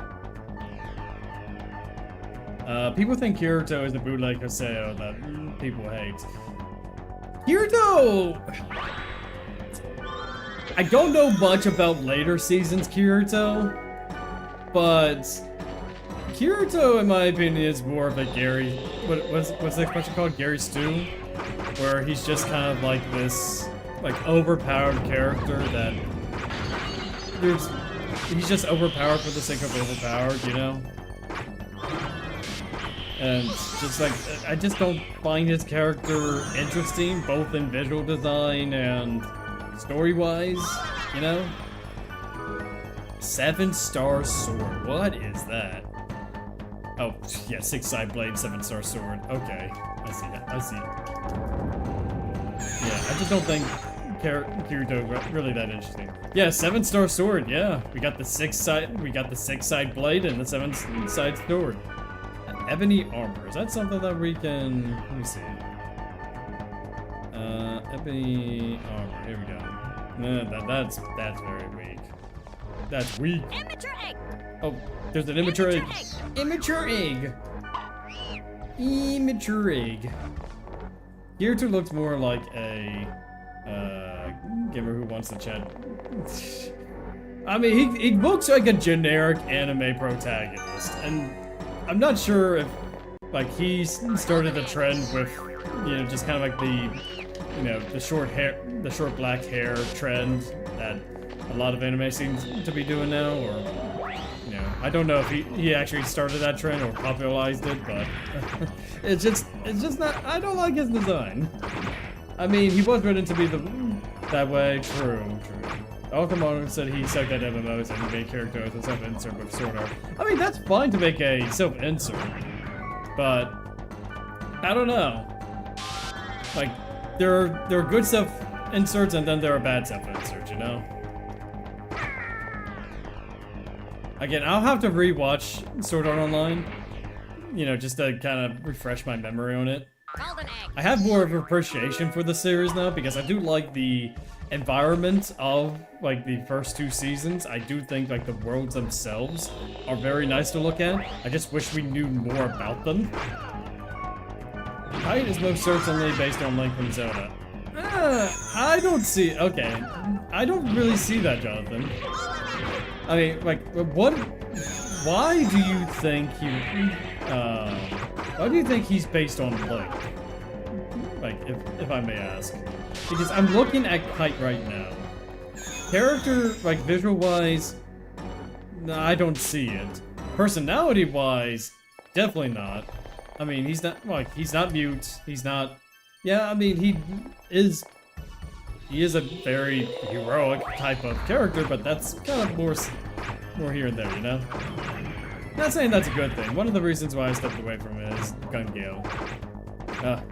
People think Kirito is the bootleg Haseo that people hate. Kirito! I don't know much about later seasons Kirito, but Kirito, in my opinion, is more of a Gary. What's the expression called? Gary Stew, where he's just kind of like this, like overpowered character that he's just overpowered for the sake of overpowered, you know. And just like I just don't find his character interesting, both in visual design and story-wise, you know. 7-star sword. What is that? Oh, yeah, 6-side blade, 7-star sword. Okay, I see that. I see. Yeah, I just don't think Kirito really that interesting. Yeah, 7-star sword. Yeah, we got the 6-side blade and the 7-side sword. Ebony armor. Is that something that we can? Let me see. Ebony armor. Here we go. No, that's very weak. That's weak. Immature egg. Oh, there's an immature egg. Immature egg. Immature egg. Kirito looks more like a gamer who wants to chat. I mean, he looks like a generic anime protagonist, and I'm not sure if like he started a trend with, you know, just kind of like the, you know, the short black hair trend that a lot of anime seems to be doing now, or, you know, I don't know if he actually started that trend or popularized it, but it's just not. I don't like his design. I mean, he was written to be that way. True. Alchemon said he sucked at MMOs and he made characters with self-insert with sword art. I mean, that's fine to make a self-insert, but I don't know. Like, there are good self-inserts and then there are bad self-inserts, you know? Again, I'll have to rewatch Sword Art Online, you know, just to kind of refresh my memory on it. Golden egg. I have more of an appreciation for the series now because I do like the environment of like the first 2 seasons. I do think like the worlds themselves are very nice to look at. I just wish we knew more about them. Height is most certainly based on length from Zelda. I don't see. Okay, I don't really see that, Jonathan. I mean, like, why do you think why do you think he's based on length? Like, if I may ask. Because I'm looking at height right now. Character, like, visual-wise, no, I don't see it. Personality-wise, definitely not. I mean, he's not, like, he's not mute, he's not... Yeah, I mean, he is a very heroic type of character, but that's kind of more here and there, you know? Not saying that's a good thing. One of the reasons why I stepped away from it is Gun Gale.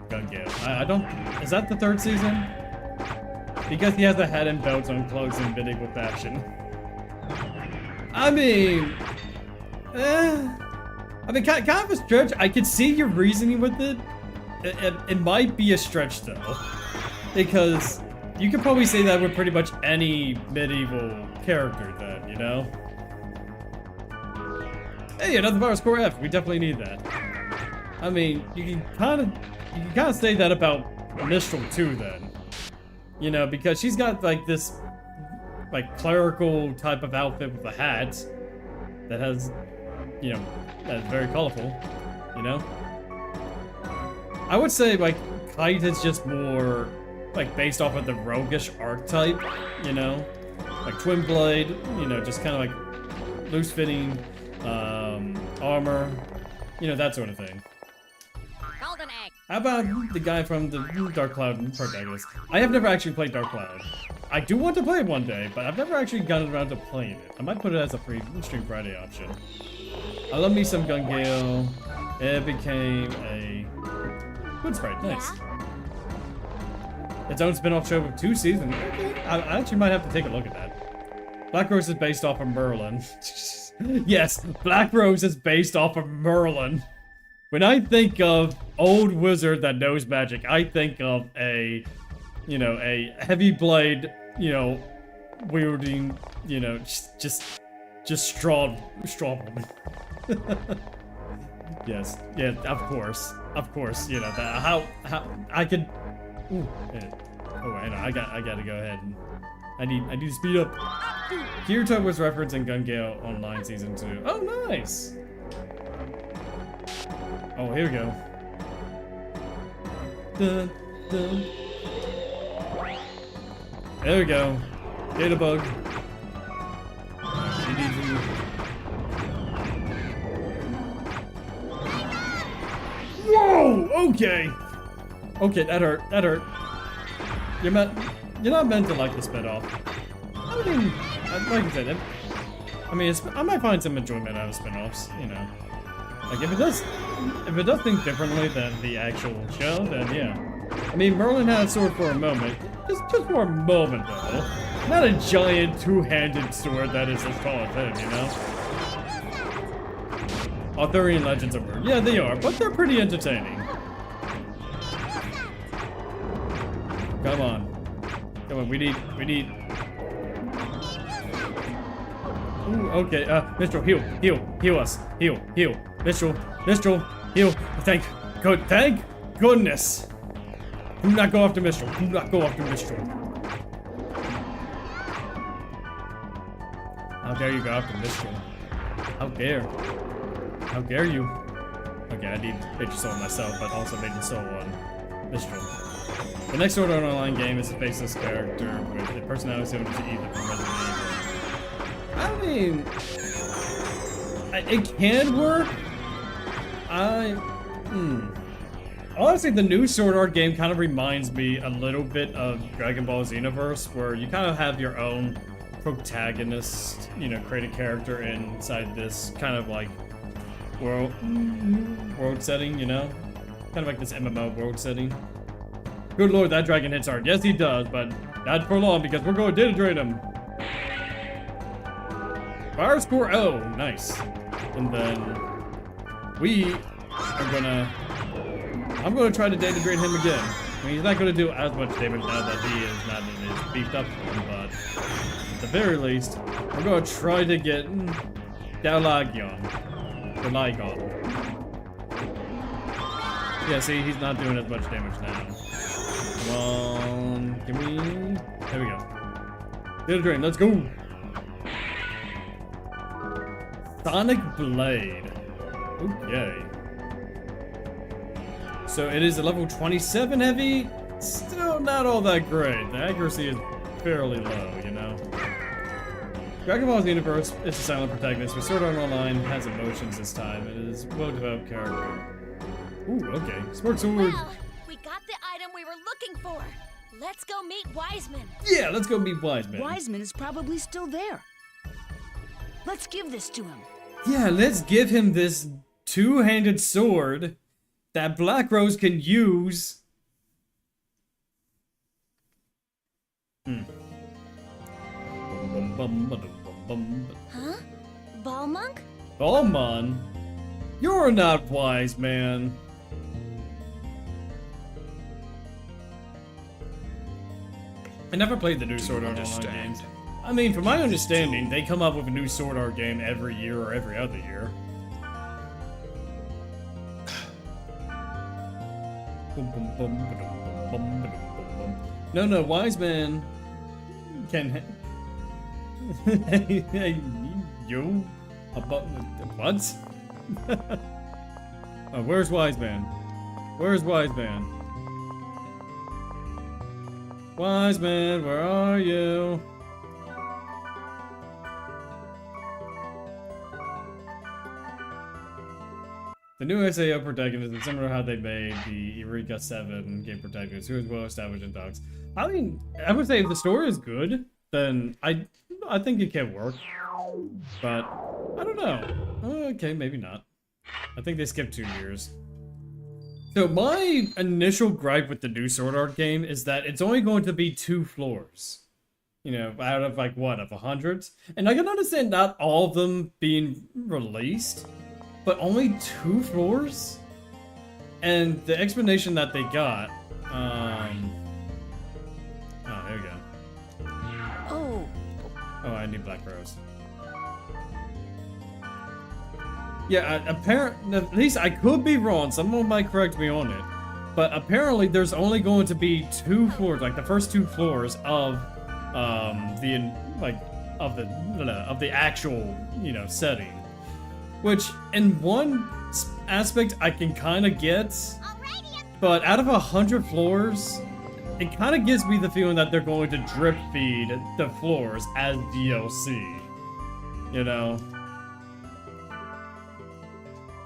Gun Gale. I don't... Is that the 3rd season? Because he has a hat and belts on clothes in medieval fashion. I mean... I mean, kind of a stretch. I could see your reasoning with it. It might be a stretch, though. Because you could probably say that with pretty much any medieval character, then, you know? Hey, another virus core F. We definitely need that. I mean, you can kind of say that about Mistral too, then. You know, because she's got like this, like clerical type of outfit with a hat that has, you know, that's very colorful. You know. I would say like Kite is just more like based off of the roguish archetype. You know, like Twin Blade. You know, just kind of like loose fitting. Armor, you know, that sort of thing. Golden egg. How about the guy from the Dark Cloud protagonist? I have never actually played Dark Cloud. I do want to play it one day, but I've never actually gotten around to playing it. I might put it as a free Stream Friday option. I love me some Gun Gale. It became a good sprite. Nice. Its own spin-off show with 2 seasons. Okay. I actually might have to take a look at that. Black Rose is based off of Merlin. Yes, Black Rose is based off of Merlin. When I think of old wizard that knows magic, I think of a, you know, a heavy blade, you know, wielding, you know, just strong woman. Yes, yeah, of course, you know that. How I could. Ooh, yeah. Oh, I know. I gotta go ahead and I need to speed up. Kirito was referencing Gun Gale Online Season 2. Oh, nice. Oh, here we go. Dun, dun. There we go. Data bug. Whoa! Okay. Okay, that hurt. That hurt. You're not meant to like the spin-off. I mean, like I said, I might find some enjoyment out of spin-offs. You know, like if it does things differently than the actual show, then yeah. I mean, Merlin had a sword for a moment, just for a moment though. Not a giant two-handed sword that is as tall as him, you know. Arthurian legends are weird. Yeah, they are, but they're pretty entertaining. Come on. Come on, we need... Ooh, okay, Mistral, heal us. Heal. Mistral, heal. Thank goodness. Do not go after Mistral. How dare you go after Mistral? How dare you? Okay, I need Major Soul myself, but also Major Soul on Mistral. The next Sword Art Online game is a faceless character with a personality similar to Ethan from Resident Evil. I mean, it can work. Honestly, the new Sword Art game kind of reminds me a little bit of Dragon Ball Xenoverse, where you kind of have your own protagonist, you know, create a character inside this kind of like world setting, you know? Kind of like this MMO world setting. Good lord, that dragon hits hard. Yes, he does, but not for long because we're going to data drain him. Fire score O, nice. And then we are I'm gonna try to data drain him again. I mean, he's not gonna do as much damage now that he is not in his beefed up form, but at the very least, we're gonna try to get Dalagion. Yeah, see, he's not doing as much damage now. Come on, give me... There we go. Data drain, let's go! Sonic Blade. Okay. So it is a level 27 heavy. Still not all that great. The accuracy is fairly low, you know? Dragon Ball Universe is a silent protagonist, but Sword Art Online has emotions this time. It is a well-developed character. Ooh, okay. Sword. Well, we got the item we were looking for. Let's go meet Wiseman. Yeah, let's go meet Wiseman. Wiseman is probably still there. Let's give this to him. Yeah, let's give him this two-handed sword that Black Rose can use. Huh? Balmonk? Balmon? You're not wise, man. I never played the new Sword Art Online games. I mean, from my understanding, they come up with a new Sword Art game every year or every other year. No, Wiseman can... Hey, you? About what? Oh, where's Wiseman? Where's Wiseman? Wiseman, where are you? The new SAO protagonist is similar to how they made the Eureka 7 game protagonist, who is well established in dogs. I mean, I would say if the story is good, then I think it can work. But I don't know. Okay, maybe not. I think they skipped 2 years. So my initial gripe with the new Sword Art game is that it's only going to be 2 floors. You know, out of like, what, of 100? And I can understand not all of them being released, but only 2 floors? And the explanation that they got, oh, there we go. Oh, Oh, I need Black Rose. Yeah, apparently, at least I could be wrong, someone might correct me on it, but apparently there's only going to be 2 floors, like the first 2 floors of, of the actual, you know, setting. Which, in one aspect, I can kind of get, but out of 100 floors, it kind of gives me the feeling that they're going to drip feed the floors as DLC. You know?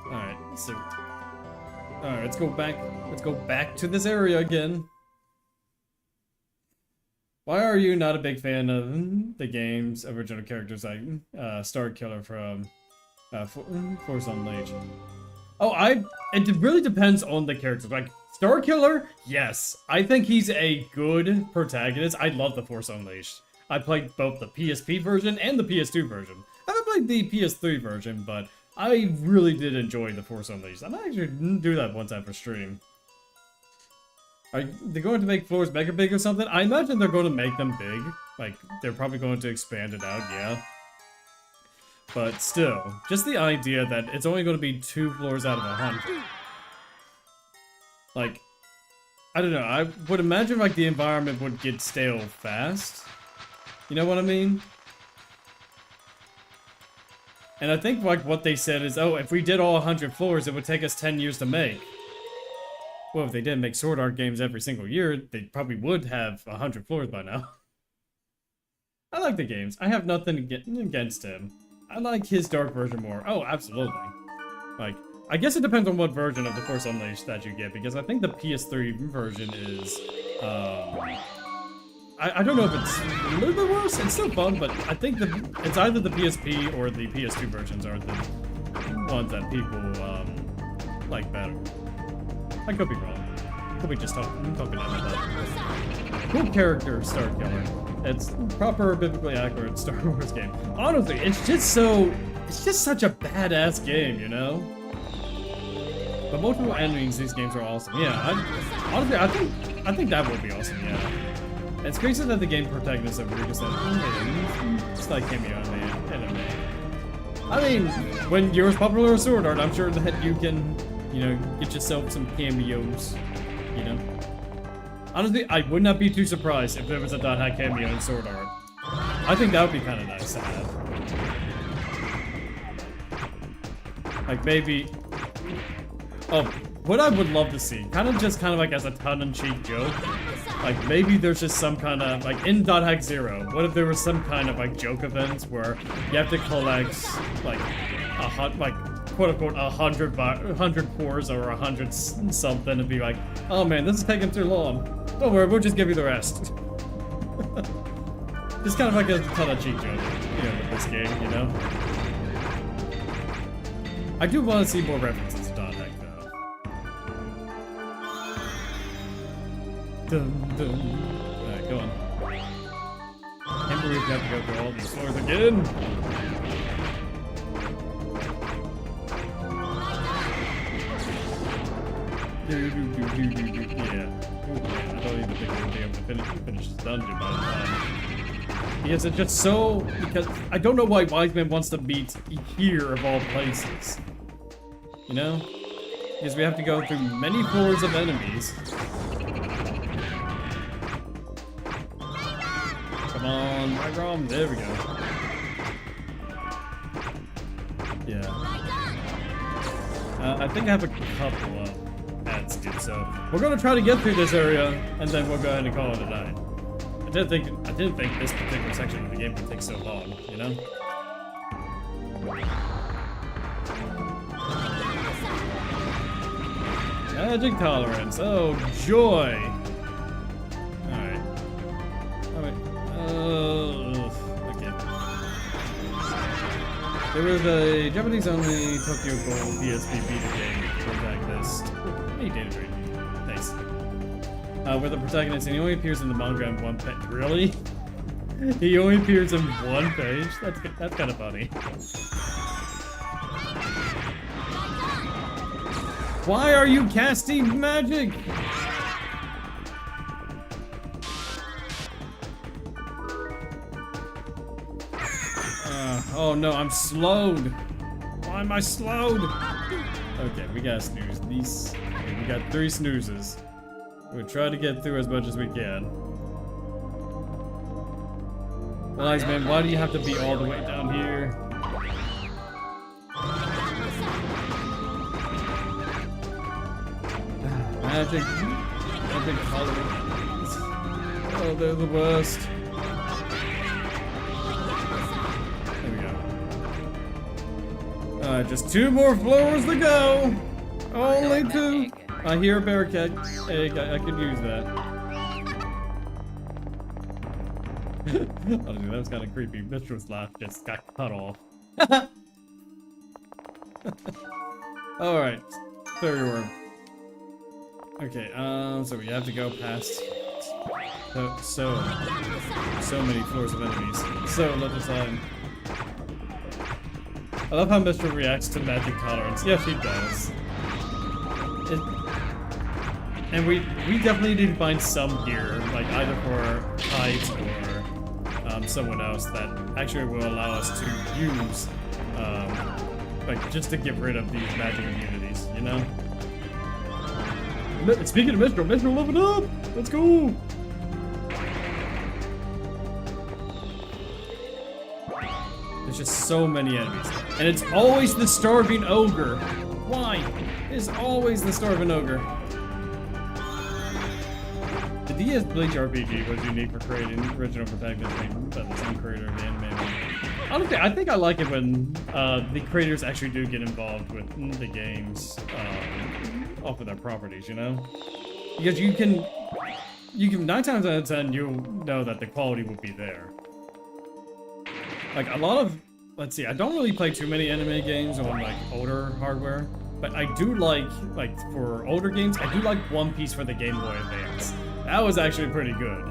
Alright, so... Alright, let's go back to this area again. Why are you not a big fan of the game's original characters like Star Killer from Force Unleashed? Oh, it really depends on the characters. Like, Star Killer, yes. I think he's a good protagonist. I love the Force Unleashed. I played both the PSP version and the PS2 version. I haven't played the PS3 version, but I really did enjoy the Force Unleashed. I might actually do that one time for stream. Are they going to make floors mega big or something? I imagine they're going to make them big. Like, they're probably going to expand it out, yeah. But still, just the idea that it's only going to be 2 floors out of 100. Like, I don't know, I would imagine like the environment would get stale fast. You know what I mean? And I think like what they said is, oh, if we did all 100 floors, it would take us 10 years to make. Well, if they didn't make Sword Art games every single year, they probably would have 100 floors by now. I like the games. I have nothing against him. I like his dark version more. Oh, absolutely. Like, I guess it depends on what version of the Force Unleashed that you get, because I think the PS3 version is, I don't know if it's a little bit worse. It's still fun, but I think it's either the PSP or the PS2 versions are the ones that people, like better. I could be wrong. Could be just talking about that. Cool character, Star Killer. It's proper, biblically accurate Star Wars game. Honestly, it's just such a badass game, you know? The multiple endings, these games are awesome. Yeah, honestly, I think that would be awesome, yeah. It's crazy that the game protagonist of Eureka said, just like cameo in the anime. I mean, when you're as popular as Sword Art, I'm sure that you can, you know, get yourself some cameos, you know? Honestly, I would not be too surprised if there was a Dot Hack cameo in Sword Art. I think that would be kind of nice to have. Like, maybe... Oh, what I would love to see, kind of like as a tongue-in-cheek joke, like, maybe there's just some kind of, like, in Dot Hack 0, what if there was some kind of, like, joke events where you have to collect, like, quote-unquote, 100 cores or 100 something, and be like, oh man, this is taking too long. Don't worry, we'll just give you the rest. Just kind of like a tongue-in-cheek joke, you know, with this game, you know? I do want to see more references to Dot Hack, though. Dun, dun. Alright, go on. Can't believe we have to go through all these floors again! Yeah. I don't even think we'll be able to finish this dungeon by the time. Because it's just so... Because I don't know why Wiseman wants to meet here of all places. You know? Because we have to go through many floors of enemies. Come on, my ROM. There we go. Yeah. I think I have a couple of ads to do, so we're gonna try to get through this area, and then we'll go ahead and call it a night. I didn't think this particular section of the game would take so long, you know? Magic tolerance. Oh, joy. Alright. Alright. Okay. There was a Japanese-only Tokyo Gold PSP Vita game protagonist. Hey, data trade. Nice. Where the protagonist, and he only appears in the manga in one page. Really? He only appears in one page? That's kind of funny. Why are you casting magic? Oh no, I'm slowed. Why am I slowed? Okay, we gotta snooze. Okay, we got 3 snoozes. We'll try to get through as much as we can. Wise man, why do you have to be all the way down here? Magic colors. Oh, they're the worst. There we go. Just 2 more floors to go. Only 2. I hear a barricade. Egg. I could use that. Honestly, that was kind of creepy. Mistress laugh just got cut off. Alright. Fairy worm. Okay, so we have to go past so many floors of enemies. So little time. I love how Mr. reacts to magic tolerance. Yes, he does. And we definitely need to find some gear, like either for Kite or someone else that actually will allow us to use, like just to get rid of these magic immunities, you know? Speaking of Mistral, level up! Let's go! There's just so many enemies. And it's always the starving ogre. Why? It's always the starving ogre. The DS Bleach RPG was unique for creating original protagonists made by the same creator of the anime. Honestly, I think I like it when the creators actually do get involved with the games off of their properties, you know? Because you can 9 times out of 10 you'll know that the quality will be there. Like a lot of, let's see, I don't really play too many anime games on like older hardware, but I do like for older games, I do like One Piece for the Game Boy Advance. That was actually pretty good.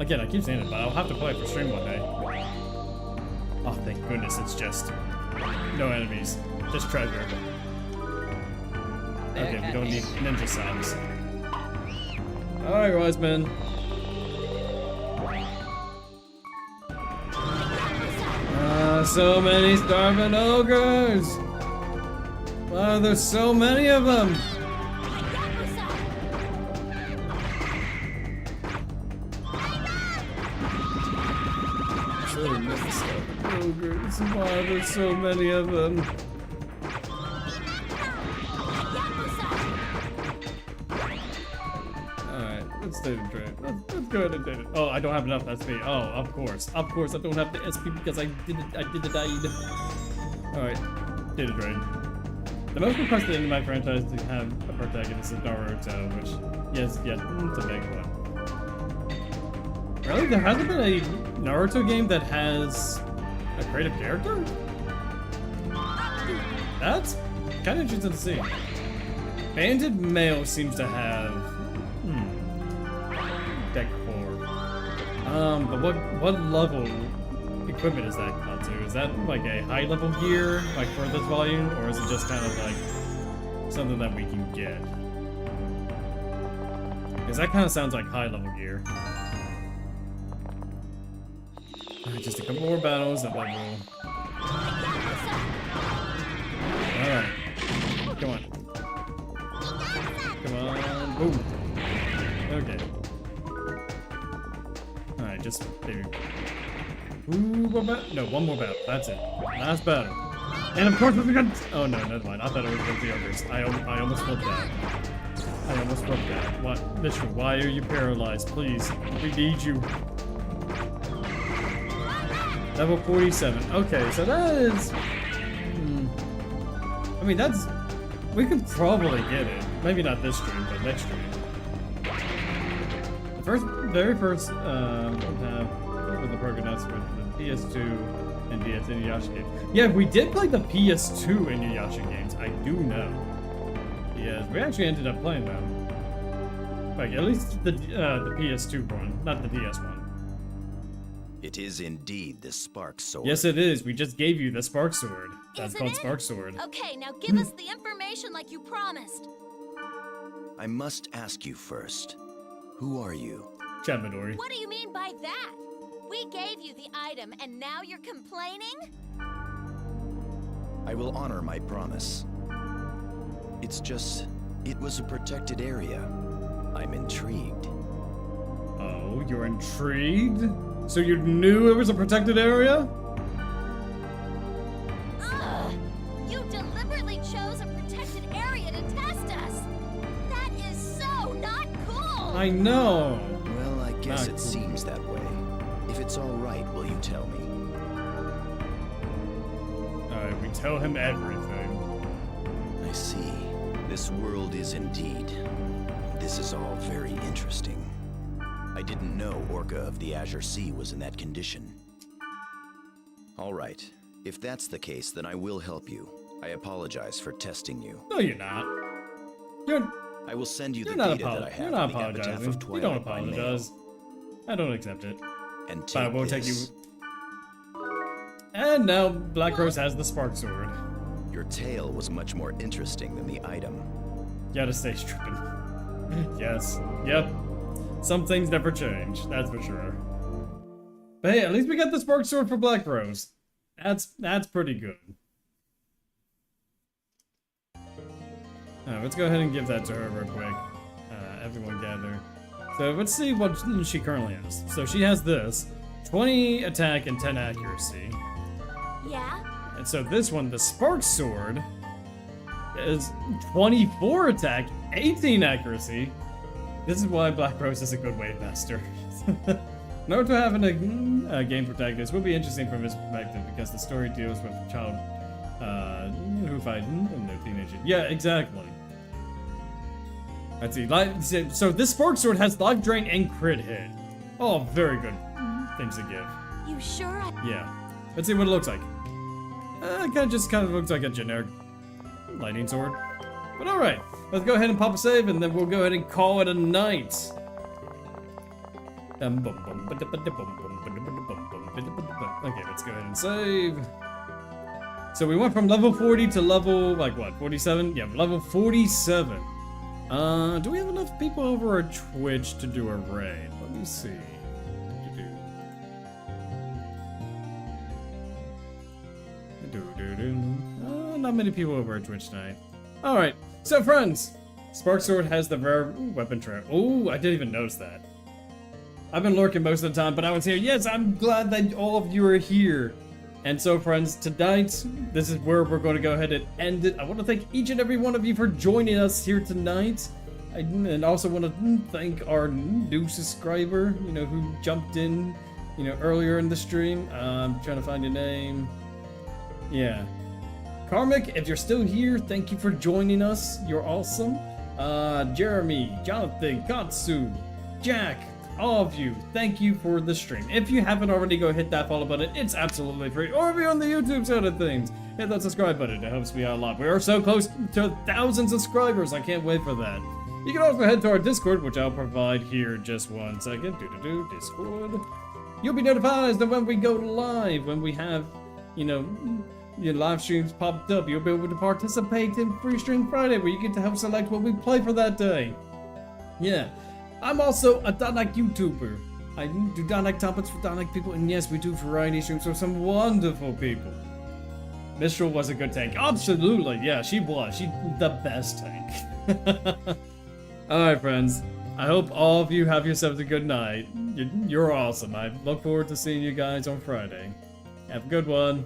Again, I keep saying it, but I'll have to play it for stream one day. Oh, thank goodness, it's just no enemies, just treasure. Okay, we don't need ninja sounds. Alright, wise men. So many starving ogres! Why are there so many of them? So many starving ogres. Why are there so many of them? Alright, let's do the trade. Let's go ahead and do it. Oh, I don't have enough SP. Oh, of course. Of course I don't have the SP because I did the died. Alright, data trade. The most requested in my franchise to have a protagonist is Naruto, which, yes, it's a big one. Really? There hasn't been a Naruto game that has a creative character? That's kind of interesting to see. Banded Male seems to have deck 4. But what level equipment is that called to? Is that like a high level gear, like for this volume, or is it just kind of like something that we can get? Because that kind of sounds like high level gear. Alright, just a couple more battles and then we'll... Alright. Come on. Come on. Boom. Okay. Alright, just maybe. Ooh, one more battle. That's it. Last battle. And of course, we're gonna. Oh no, never mind. I thought it was against the ogres. I almost flipped that. What? Mitchell, why are you paralyzed? Please, we need you. Level 47. Okay, so that is. I mean, that's We could probably get it. Maybe not this stream, but next stream. The very first with the Progonauts with the PS2 and DS Inuyasha games. Yeah, we did play the PS2 Inuyasha games. I do know. Yes, we actually ended up playing them. Like at least the PS2 one, not the DS one. It is indeed the Spark Sword. Yes, it is. We just gave you the Spark Sword. That's Isn't called it? Spark Sword. Okay, now give us the information like you promised. I must ask you first. Who are you? Chatmadori. What do you mean by that? We gave you the item and now you're complaining? I will honor my promise. It's just, it was a protected area. I'm intrigued. Oh, you're intrigued? So you knew it was a protected area? Ugh! You deliberately chose a protected area to test us! That is so not cool! I know. Well, I guess Not it cool. seems that way. If it's all right, will you tell me? Alright, we tell him everything. I see. This world is indeed. This is all very interesting. I didn't know Orca of the Azure Sea was in that condition. All right. If that's the case, then I will help you. I apologize for testing you. No, you're not. You're I will send you the you're not, data that I have you're not in the epitaph apologizing. of You Twilight don't by mail. apologize. I don't accept it. And But take I won't take you. this. And now Black Rose has the Spark Sword. Your tale was much more interesting than the item. You gotta stay stripping. Yes. Yep. Some things never change, that's for sure. But hey, at least we got the Spark Sword for Black Rose. That's pretty good. Alright, let's go ahead and give that to her real quick. Everyone gather. So let's see what she currently has. So she has this. 20 attack and 10 accuracy. Yeah? And so this one, the Spark Sword, is 24 attack, 18 accuracy. This is why Black Rose is a good wave master. Note to having a game protagonist will be interesting from his perspective because the story deals with a child who fight in their teenager. Yeah, exactly. Let's see. So this Spark Sword has life drain and crit hit. Oh, very good things to give. You sure? Yeah. Let's see what it looks like. It just kind of looks like a generic lightning sword. But alright, let's go ahead and pop a save and then we'll go ahead and call it a night. Okay, let's go ahead and save. So we went from level 40 to level, like what, 47? Yeah, level 47. Do we have enough people over at Twitch to do a raid? Let me see. Not many people over at Twitch tonight. Alright, so friends, Spark Sword has the rare weapon tray. Oh, I didn't even notice that. I've been lurking most of the time, but I was here. Yes, I'm glad that all of you are here. And so friends, tonight, this is where we're going to go ahead and end it. I want to thank each and every one of you for joining us here tonight. And also want to thank our new subscriber, who jumped in, earlier in the stream. I'm trying to find your name. Yeah. Karmic, if you're still here, thank you for joining us. You're awesome. Jeremy, Jonathan, Katsu, Jack, all of you, thank you for the stream. If you haven't already, go hit that follow button. It's absolutely free. Or if you're on the YouTube side of things, hit that subscribe button. It helps me out a lot. We are so close to 1,000 subscribers. I can't wait for that. You can also head to our Discord, which I'll provide here in just 1 second. Discord. You'll be notified when we go live, when we have, your live streams popped up. You'll be able to participate in Free Stream Friday, where you get to help select what we play for that day. Yeah. I'm also a Danak YouTuber. I do Danak topics for Danak people, and yes, we do variety streams for some wonderful people. Mistral was a good tank. Absolutely, yeah, she was. She's the best tank. Alright, friends. I hope all of you have yourselves a good night. You're awesome. I look forward to seeing you guys on Friday. Have a good one.